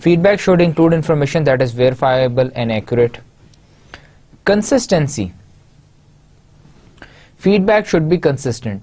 Feedback should include information that is verifiable and accurate. Consistency. Feedback should be consistent.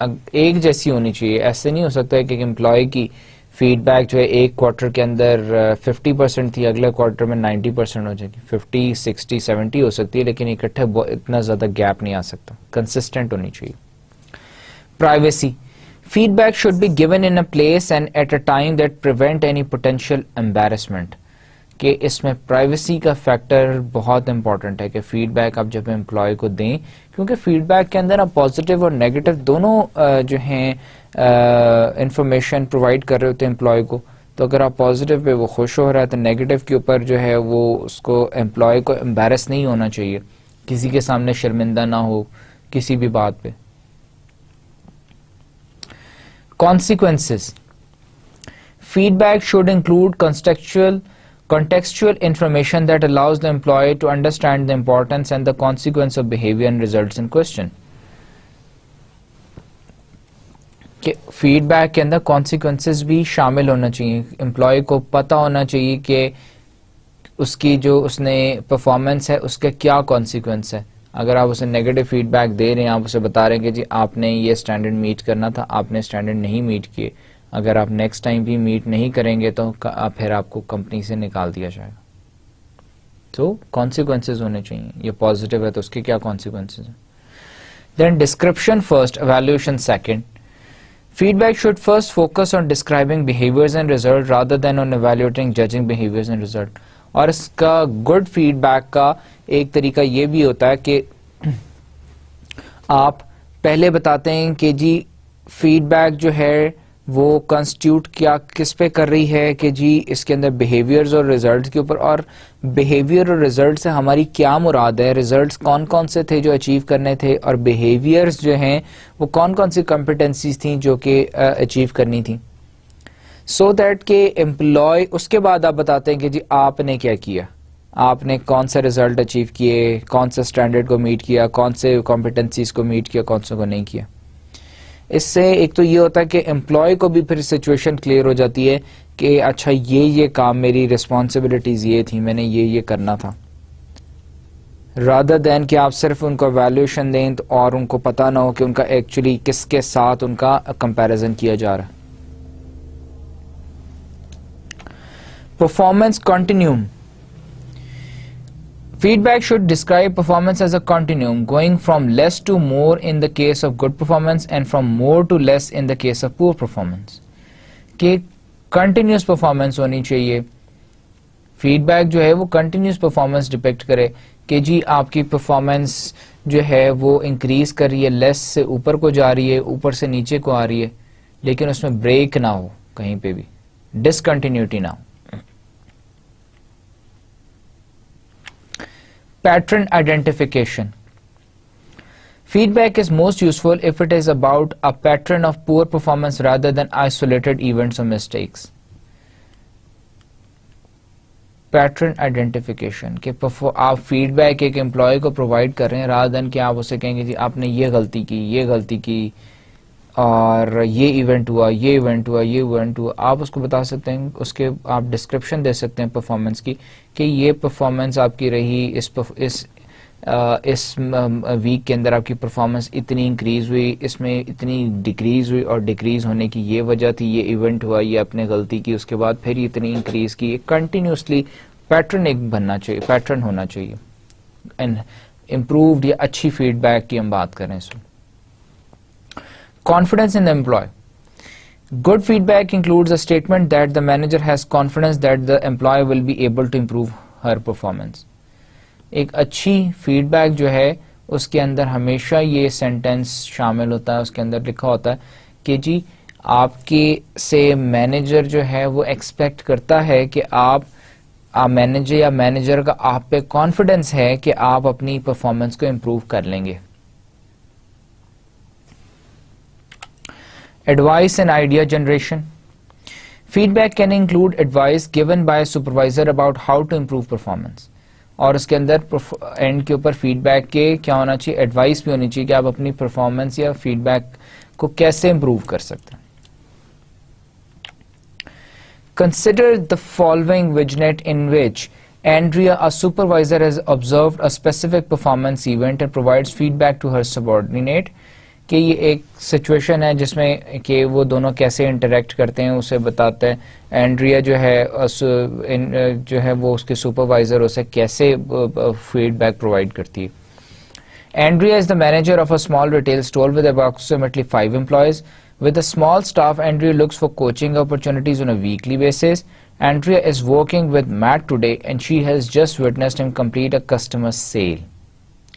ایک جیسی ہونی چاہیے. ایسے نہیں ہو سکتا ہے کہ ایک امپلائی کی فیڈ بیک جو ہے ایک کوارٹر کے اندر 50% تھی, اگلے کوارٹر میں 90% ہو جائے گی. 50, 60, 70 ہو سکتی ہے, لیکن اکٹھے اتنا زیادہ گیپ نہیں آ سکتا. کنسسٹنٹ ہونی چاہیے. Privacy. Feedback should be given in a place and at a time that prevent any potential embarrassment. کہ اس میں پرائیویسی کا فیکٹر بہت امپورٹنٹ ہے کہ فیڈ بیک آپ جب امپلائی کو دیں, کیونکہ فیڈ بیک کے اندر آپ پازیٹیو اور نیگیٹو دونوں جو ہیں انفارمیشن پرووائڈ کر رہے ہوتے ہیں امپلائی کو. تو اگر آپ پازیٹیو پہ وہ خوش ہو رہا ہے تو نیگیٹو کے اوپر جو ہے وہ اس کو امپلائی کو امبیرس نہیں ہونا چاہیے, کسی کے سامنے شرمندہ نہ ہو کسی بھی بات پہ. Consequences. Feedback should include contextual information that allows the employee to understand the importance and the consequence of behavior and results in question. کہ فیڈ بیک کے اندر کانسیکوینسز بھی شامل ہونا چاہیے. امپلائی کو پتہ ہونا چاہیے کہ اس کی جو اس نے پرفارمنس ہے اس کا کیا کانسیکوینس ہے. اگر آپ اسے نیگیٹو فیڈ بیک دے رہے ہیں, آپ اسے بتا رہے ہیں کہ جی آپ نے یہ اسٹینڈرڈ میٹ کرنا تھا, آپ نے اسٹینڈرڈ نہیں میٹ کیے, اگر آپ نیکسٹ ٹائم بھی میٹ نہیں کریں گے تو پھر آپ کو کمپنی سے نکال دیا جائے گا. تو کانسیکوینسز ہونے چاہیے. یہ پازیٹیو ہے تو اس کے کیا کانسیکوینسز ہیں. Then description first, evaluation second. Feedback should first focus on describing behaviors and results rather than on evaluating, judging behaviors and results. اور اس کا گڈ فیڈ بیک کا ایک طریقہ یہ بھی ہوتا ہے کہ آپ پہلے بتاتے ہیں کہ جی فیڈ بیک جو ہے وہ کنسٹیوٹ کیا کس پہ کر رہی ہے, کہ جی اس کے اندر بیہیویئرز اور ریزلٹس کے اوپر, اور بیہیویئر اور ریزلٹ سے ہماری کیا مراد ہے, ریزلٹس کون کون سے تھے جو اچیو کرنے تھے, اور بیہیویئرز جو ہیں وہ کون کون سی کمپیٹنسیز تھیں جو کہ اچیو کرنی تھیں. سو دیٹ کہ امپلائی اس کے بعد آپ بتاتے ہیں کہ جی آپ نے کیا کیا, آپ نے کون سے ریزلٹ اچیو کیے, کون سے اسٹینڈرڈ کو میٹ کیا, کون سے کمپیٹنسیز کو میٹ کیا, کون سے کو نہیں کیا. اس سے ایک تو یہ ہوتا ہے کہ امپلائی کو بھی پھر سچویشن کلیئر ہو جاتی ہے کہ اچھا یہ کام میری ریسپانسبلٹیز یہ تھی, میں نے یہ کرنا تھا, رادر دین کہ آپ صرف ان کو ایویلویشن دیں اور ان کو پتہ نہ ہو کہ ان کا ایکچولی کس کے ساتھ ان کا کمپیریزن کیا جا رہا ہے. Performance continuum. Feedback should describe performance as a continuum, going from less to more in the case of good performance and from more to less in the case of poor performance. کہ continuous performance ہونی چاہیے. Feed back جو ہے وہ continuous performance depict کرے کہ جی آپ کی پرفارمنس جو ہے وہ انکریز کر رہی ہے, لیس سے اوپر کو جا رہی ہے, اوپر سے نیچے کو آ رہی ہے, لیکن اس میں بریک نہ ہو, کہیں پہ بھی ڈسکنٹینیوٹی نہ ہو. Pattern identification. Feedback is most useful if it is about a pattern of poor performance rather than isolated events or mistakes. Pattern identification کہ آپ فیڈ بیک ایک امپلائی کو پرووائڈ کر رہے ہیں rather than کہ آپ اسے کہیں گے جی آپ نے یہ غلطی کی اور یہ ایونٹ ہوا, یہ ایونٹ ہوا. آپ اس کو بتا سکتے ہیں, اس کے آپ ڈسکرپشن دے سکتے ہیں پرفارمنس کی کہ یہ پرفارمنس آپ کی رہی, اس ویک کے اندر آپ کی پرفارمنس اتنی انکریز ہوئی, اس میں اتنی ڈیکریز ہوئی, اور ڈیکریز ہونے کی یہ وجہ تھی, یہ ایونٹ ہوا, یہ آپ نے غلطی کی, اس کے بعد پھر اتنی انکریز کی. کنٹینیوسلی پیٹرن ایک بننا چاہیے, پیٹرن ہونا چاہیے. امپرووڈ یا اچھی فیڈ بیک کی ہم بات کریں اس میں. Confidence in the employee. Good feedback includes a statement that the manager has confidence that the employee will be able to improve her performance. ایک اچھی فیڈ بیک جو ہے اس کے اندر ہمیشہ یہ سینٹینس شامل ہوتا ہے, اس کے اندر لکھا ہوتا ہے کہ جی آپ کے سے مینیجر جو ہے وہ ایکسپیکٹ کرتا ہے کہ آپ مینیجر یا مینیجر کا آپ پہ کانفیڈنس ہے کہ آپ اپنی پرفارمنس کو امپروو کر لیں گے. Advice and idea generation. Feedback can include advice given by a supervisor about how to improve performance. اور اس کے اندر اینڈ کے اوپر فیڈ بیک کے کیا ہونا چاہیے, ایڈوائس بھی ہونی چاہیے کہ آپ اپنی پرفارمنس یا فیڈ بیک کو کیسے امپروو کر سکتے ہیں. Consider the following vignette in which Andrea, a supervisor, has observed a specific performance event and provides feedback to her subordinate. کہ یہ ایک سچویشن ہے جس میں کہ وہ دونوں کیسے انٹریکٹ کرتے ہیں اسے بتاتا ہے. اینڈریا جو ہے وہ اس کے سپروائزر اسے کیسے فیڈ بیک پرووائڈ کرتی ہے. Andrea is the manager of a small retail store with approximately 5 employees. With a small staff, Andrea looks for coaching opportunities on a weekly basis. Andrea is working with Matt today and she has just witnessed him complete a customer sale.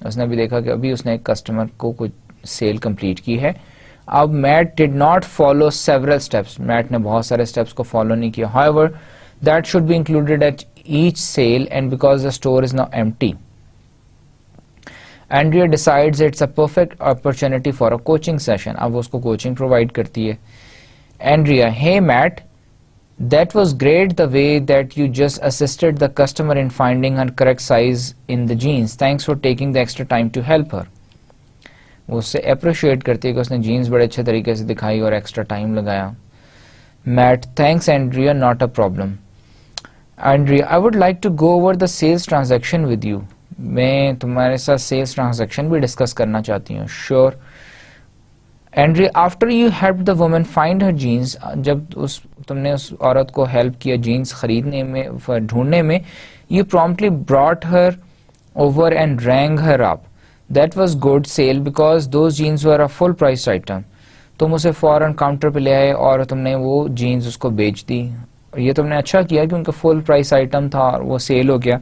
اس نے بھی دیکھا کہ ابھی اس نے ایک customer کو کچھ cell complete کی ہے. اب Matt did not follow several steps. Matt نے بہت سارے steps کو follow نہیں کیا. However, that should be included at each sale and because the store is now empty. Andrea decides it's a perfect opportunity for a coaching session. اب اس کو coaching provide کرتی ہے. Andrea, hey Matt, that was great the way that you just assisted the customer in finding her correct size in the jeans. Thanks for taking the extra time to help her. وہ اس سے appreciate کرتی ہے کہ اس نے jeans بڑے اچھے طریقے سے دکھائی اور ایکسٹرا ٹائم لگایا. Matt, thanks Andrea, not a problem. Andrea, I would like to go over the sales transaction with you. میں تمہارے ساتھ سیلز ٹرانزیکشن بھی ڈسکس کرنا چاہتی ہوں. Sure. Andrea, after you help the woman find her jeans, جب تم نے اس عورت کو ہیلپ کیا جینس خریدنے میں, ڈھونڈنے میں, you promptly brought her over and rang her up. That was good sale because those jeans were a full price item. تم اسے فوراً کاؤنٹر پہ لے آئے اور تم نے وہ جینس اس کو بیچ دی. یہ تم نے اچھا کیا کہ ان کا فل پرائس آئٹم تھا اور وہ سیل ہو گیا.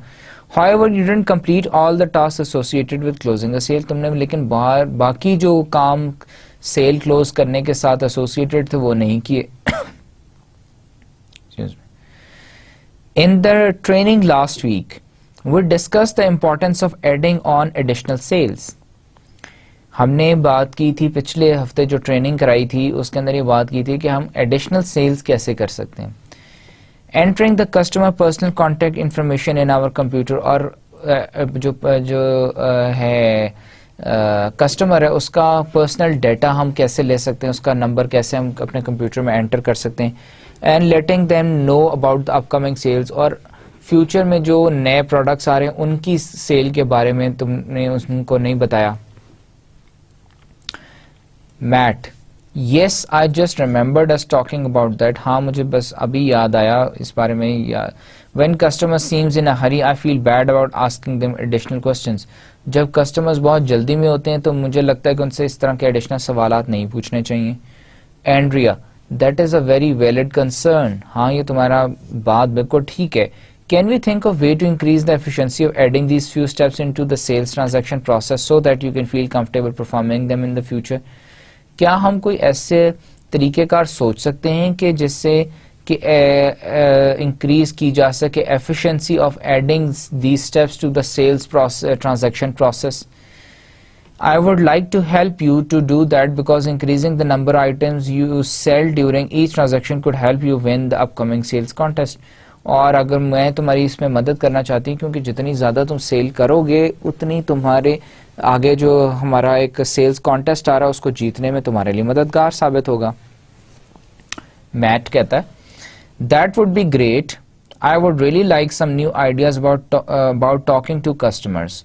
However, you didn't complete all the tasks associated with closing a sale. تم نے لیکن باقی جو کام سیل کلوز کرنے کے ساتھ ایسوسیٹیڈ تھے وہ نہیں کیے. In the training last week, we discussed the importance of adding on additional sales. ہم نے بات کی تھی پچھلے ہفتے جو ٹریننگ کرائی تھی اس کے اندر یہ بات کی تھی کہ ہم ایڈیشنل سیلز کیسے کر سکتے ہیں. Entering the customer personal contact information in our computer, اور جو ہے کسٹمر ہے اس کا پرسنل ڈیٹا ہم کیسے لے سکتے ہیں, اس کا نمبر کیسے ہم اپنے کمپیوٹر میں انٹر کر سکتے ہیں. And letting them know about the upcoming sales, اور فیوچر میں جو نئے پروڈکٹس آ رہے ہیں ان کی سیل کے بارے میں تم نے ان کو نہیں بتایا. Matt, Yes, I just remembered us talking about that. ہاں مجھے بس ابھی یاد آیا اس بارے میں. When customer seems in a hurry, I feel bad about asking them additional questions. جب کسٹمرز بہت جلدی میں ہوتے ہیں تو مجھے لگتا ہے کہ ان سے اس طرح کے ایڈیشنل سوالات نہیں پوچھنے چاہیے. Andrea, that is a very valid concern. ہاں یہ تمہارا بات بالکل ٹھیک ہے. Can we think of way to increase the efficiency of adding these few steps into the sales transaction process so that you can feel comfortable performing them in the future? کیا ہم کوئی ایسے طریقہ کار سوچ سکتے ہیں کہ جس سے کہ انکریز کی جا سکے efficiency of adding these steps to the sales transaction process. I would like to help you to do that because increasing the number of items you sell during each transaction could help you win the upcoming sales contest. اور اگر میں تمہاری اس میں مدد کرنا چاہتی ہوں کیونکہ جتنی زیادہ تم سیل کرو گے اتنی تمہارے آگے جو ہمارا ایک سیلز کانٹیسٹ آ رہا ہے اس کو جیتنے میں تمہارے لیے مددگار ثابت ہوگا. میٹ کہتا ہے that would be great. I would really like some new ideas about talking to customers.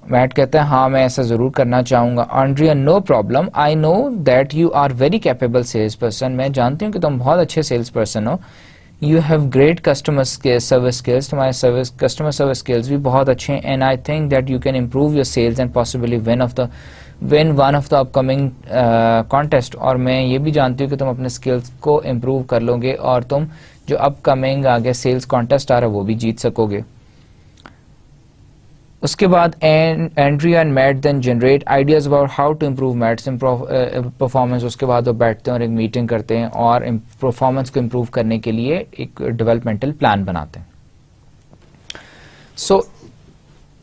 Matt کہتا ہے ہاں میں ایسا ضرور کرنا چاہوں گا. Andrea, no problem. I know that you are very capable sales person. میں جانتی ہوں کہ تم بہت اچھے سیلز پرسن ہو. You have great customer service skills. تمہارے customer service skills بھی بہت اچھے ہیں. And I think that you can improve your sales and possibly win one of the upcoming contest. اور میں یہ بھی جانتی ہوں کہ تم اپنے skills کو improve کر لو گے اور تم جو upcoming آگے sales contest آ رہا ہے وہ بھی جیت سکو گے. اس کے بعد Andrea and Matt then generate ideas about how to improve Matt's performance. اس کے بعد وہ بیٹھتے ہیں اور ایک میٹنگ کرتے ہیں اور پرفارمنس کو امپروو کرنے کے لیے ایک ڈیولپمنٹل پلان بناتے ہیں. سو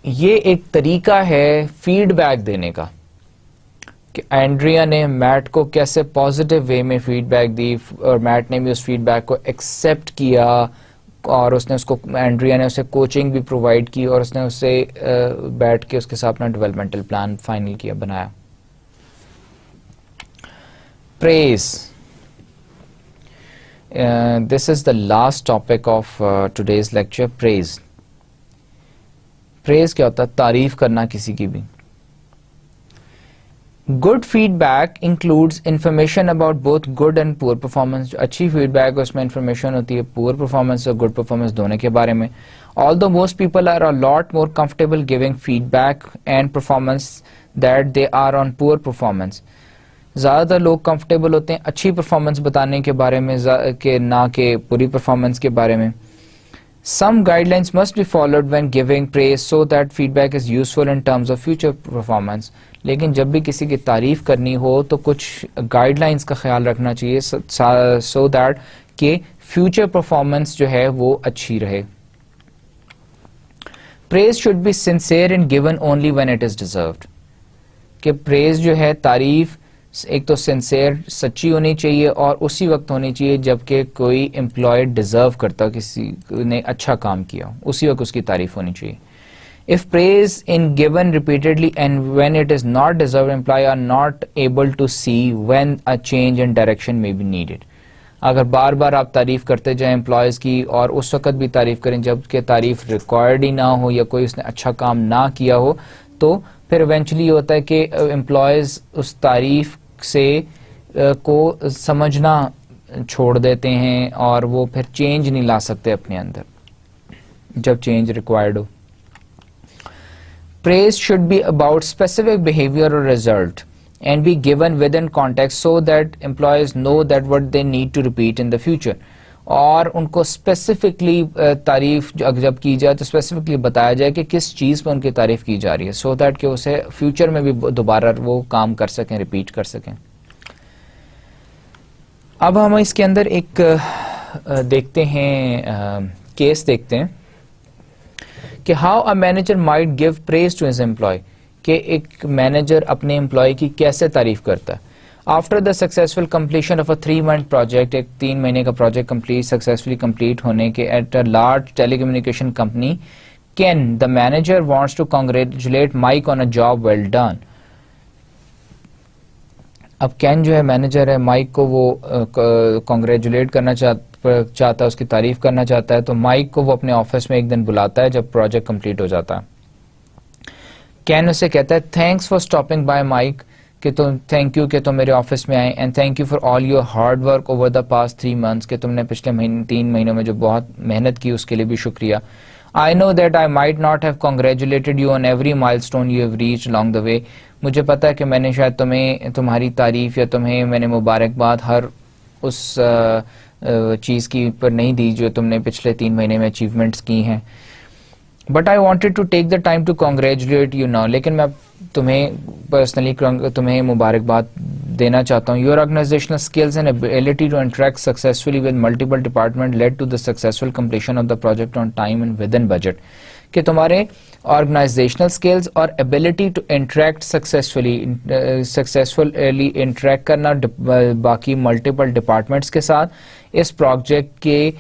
یہ ایک طریقہ ہے فیڈ بیک دینے کا کہ اینڈریا نے میٹ کو کیسے پازیٹیو وے میں فیڈ بیک دی اور میٹ نے بھی اس فیڈ بیک کو ایکسیپٹ کیا اور اس نے اس کو اینڈریا نے اسے کوچنگ بھی پرووائڈ کی اور اس نے اسے بیٹھ کے اس کے ساتھ اپنا ڈیولپمنٹل پلان فائنل کیا, بنایا. Praise, this is the last topic of today's lecture. Praise, praise کیا ہوتا ہے؟ تعریف کرنا کسی کی بھی. Good feedback includes information about both good and poor performance. جو اچھی فیڈ بیک اس میں انفارمیشن ہوتی ہے پور پرفارمنس اور گڈ پرفارمنس دونوں کے بارے میں. Although most people are a lot more comfortable giving feedback and performance that they are on poor performance. زیادہ تر لوگ کمفرٹیبل ہوتے ہیں اچھی پرفارمنس بتانے کے بارے میں کہ نہ کہ پوری پرفارمنس کے بارے میں. Some guidelines must be followed when giving praise so that feedback is useful in terms of future performance. لیکن جب بھی کسی کی تعریف کرنی ہو تو کچھ گائیڈ لائنس کا خیال رکھنا چاہیے so that کہ فیوچر پرفارمنس جو ہے وہ اچھی رہے. Praise should be sincere and given only when it is deserved. کہ praise جو ہے تعریف ایک تو سنسیئر سچی ہونی چاہیے اور اسی وقت ہونی چاہیے جب کہ کوئی امپلائی ڈیزرو کرتا کسی نے اچھا کام کیا اسی وقت اس کی تعریف ہونی چاہیے. If praise in given repeatedly and when it is not deserved, employee are not able to see when a change in direction may be needed. اگر بار بار آپ تعریف کرتے جائیں امپلائیز کی اور اس وقت بھی تعریف کریں جب کہ تعریف ریکوائرڈ ہی نہ ہو یا کوئی اس نے اچھا کام نہ کیا ہو تو پھر ایونچولی ہوتا ہے کہ امپلائیز اس تعریف سے کو سمجھنا چھوڑ دیتے ہیں اور وہ پھر چینج نہیں لا سکتے اپنے اندر جب change required who. Praise should be about specific behavior or result and be given within context so that employees know that what they need to repeat in the future. اور ان کو اسپیسیفکلی تعریف جب کی جائے تو اسپیسیفکلی بتایا جائے کہ کس چیز پہ ان کی تعریف کی جا رہی ہے سو دیٹ کہ اسے فیوچر میں بھی دوبارہ وہ کام کر سکیں ریپیٹ کر سکیں. اب ہم اس کے اندر ایک دیکھتے ہیں کیس دیکھتے ہیں کہ how a manager might give praise to his employee کہ ایک مینیجر اپنے امپلائی کی کیسے تعریف کرتا ہے. After the successful completion of a 3-month project ایک 3 مہینے کا پروجیکٹ سکسیزفلی کمپلیٹ ہونے کے at a large telecommunication company Ken the manager wants to congratulate Mike on a job well done. اب کین جو ہے مینیجر ہے mic کو وہ کانگریچولیٹ کرنا چاہتا ہے اس کی تعریف کرنا چاہتا ہے تو مائک کو وہ اپنے آفس میں ایک دن بلاتا ہے جب پروجیکٹ کمپلیٹ ہو جاتا ہے. کین اسے کہتا ہے thanks for stopping by mic کہ تم تھینک یو کہ تم میرے آفس میں آئے and thank you for all your hard work over the past 3 months کہ تم نے پچھلے 3 مہینوں میں جو بہت محنت کی اس کے لیے بھی شکریہ. I know that I might not have congratulated you on every milestone you have reached along the way. مجھے پتا ہے کہ میں نے شاید تمہاری تعریف یا تمہیں میں نے مبارکباد ہر اس چیز کی پر نہیں دی جو تم نے پچھلے 3 مہینے میں اچیومنٹس کی ہیں. But I wanted to take the time to congratulate you now. لیکن میں تمہیں پرسنلی تمہیں مبارکباد دینا چاہتا ہوں. Your organizational skills and ability to interact successfully with multiple departments led to the successful completion of the project on time and within budget. کہ تمہارے آرگنائزیشنل اسکلز اور ability to interact successfully interact کرنا باقی multiple departments کے ساتھ اس project کے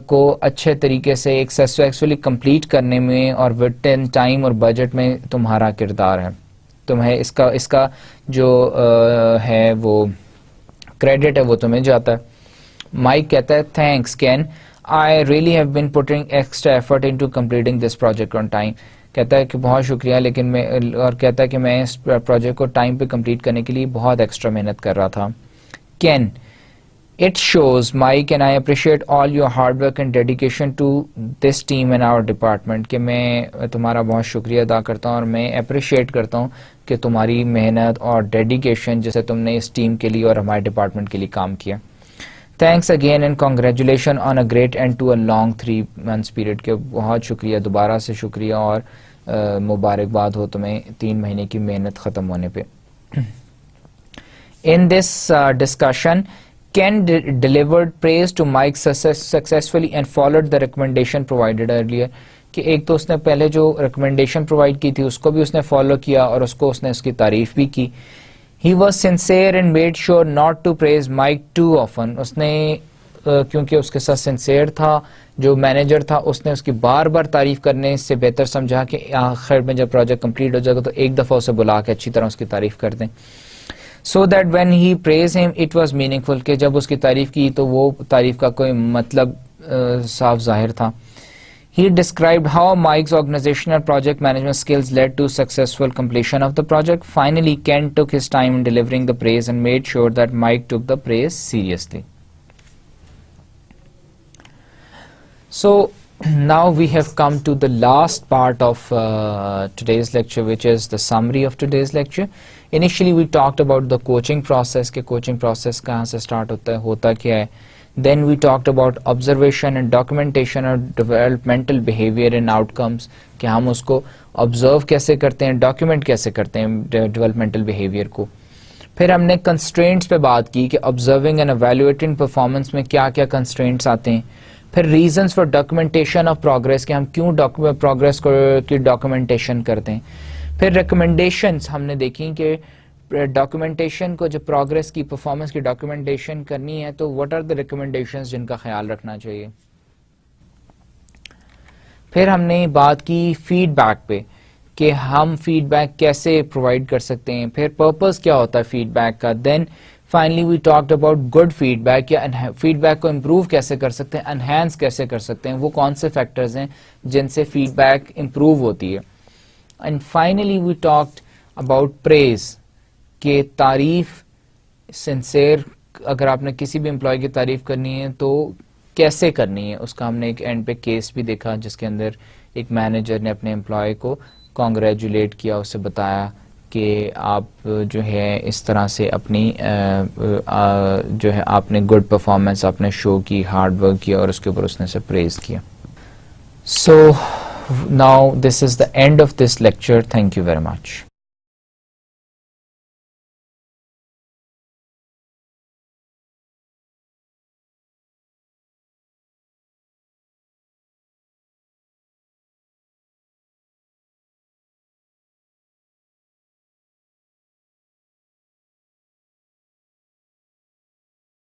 کو اچھے طریقے سے ایک سکسیسفلی کمپلیٹ کرنے میں اور ود ان ٹائم اور بجٹ میں تمہارا کردار ہے. تمہیں اس کا جو ہے وہ کریڈٹ ہے وہ تمہیں جاتا ہے. مائک کہتا ہے thanks can I really have been putting extra effort into completing this project on time. کہتا ہے کہ بہت شکریہ لیکن اور کہتا ہے کہ میں اس پروجیکٹ کو ٹائم پہ کمپلیٹ کرنے کے لیے بہت ایکسٹرا محنت کر رہا تھا. Ken, it shows Mike and I appreciate all your hard work and dedication to this team and our department. کہ میں تمہارا بہت شکریہ ادا کرتا ہوں اور میں اپریشیٹ کرتا ہوں کہ تمہاری محنت اور ڈیڈیکیشن جیسے تم نے اس ٹیم کے لیے اور ہمارے ڈپارٹمنٹ کے لیے کام کیا. Thanks again and congratulations on a great end to a long 3 months period. کہ بہت شکریہ دوبارہ سے شکریہ اور مبارکباد ہو تمہیں 3 مہینے کی محنت ختم ہونے پہ. In this discussion, Ken delivered praise to Mike successfully and followed the recommendation provided earlier. کہ ایک تو اس نے پہلے جو ریکمنڈیشن پرووائڈ کی تھی اس کو بھی اس نے فالو کیا اور اس کو اس نے اس کی تعریف بھی کی. He was sincere and made sure not to praise Mike too often. اس نے کیونکہ اس کے ساتھ سنسیئر تھا جو مینیجر تھا اس نے اس کی بار بار تعریف کرنے سے بہتر سمجھا کہ آخر میں جب پروجیکٹ کمپلیٹ ہو جائے گا تو ایک دفعہ اسے بلا کے اچھی طرح اس کی تعریف کر دیں. So that when he praised him it was meaningful. کہ جب اس کی تعریف کی تو وہ تعریف کا کوئی مطلب صاف ظاہر تھا. He described how Mike's organizational project management skills led to successful completion of the project. Finally, Ken took his time in delivering the praise and made sure that Mike took the praise seriously. So now we have come to the last part of today's lecture, which is the summary of today's lecture. Initially we talked about the coaching process, کہ coaching process کہاں سے start ہوتا ہے, ہوتا کیا ہے. Then we talked about observation and documentation of developmental behavior and outcomes, کہ ہم اس کو observe کیسے کرتے ہیں, document کیسے کرتے ہیں developmental behavior کو. پھر ہم نے constraints پہ بات کی کہ observing and evaluating performance میں کیا کیا constraints آتے ہیں. پھر reasons for documentation of progress, کہ ہم کیوں progress کی documentation کرتے ہیں. پھر recommendations ہم نے دیکھی کہ ڈاکومنٹیشن کو جو پروگرس کی پرفارمنس کی ڈاکومنٹیشن کرنی ہے تو what are the recommendations جن کا خیال رکھنا چاہیے. پھر ہم نے بات کی فیڈ بیک پہ کہ ہم فیڈ بیک کیسے پرووائڈ کر سکتے ہیں, پھر پرپز کیا ہوتا ہے فیڈ بیک کا. Then finally we talked about good feedback, یا فیڈ بیک کو امپروو کیسے کر سکتے ہیں, انہینس کیسے کر سکتے ہیں, وہ کون سے فیکٹرز ہیں جن سے فیڈ بیک امپروو ہوتی ہے. And finally we talked about praise, کہ تعریف سنسیئر, اگر آپ نے کسی بھی امپلائی کی تعریف کرنی ہے تو کیسے کرنی ہے, اس کا ہم نے ایک اینڈ پہ کیس بھی دیکھا جس کے اندر ایک مینیجر نے اپنے امپلائی کو کانگریچولیٹ کیا, اسے بتایا کہ آپ جو ہے اس طرح سے اپنی جو ہے آپ نے گڈ پرفارمنس آپ نے شو کی, ہارڈ ورک کیا اور اس کے اوپر اس نے سے پریز کیا. So now this is the and of this lecture. Thank you very much.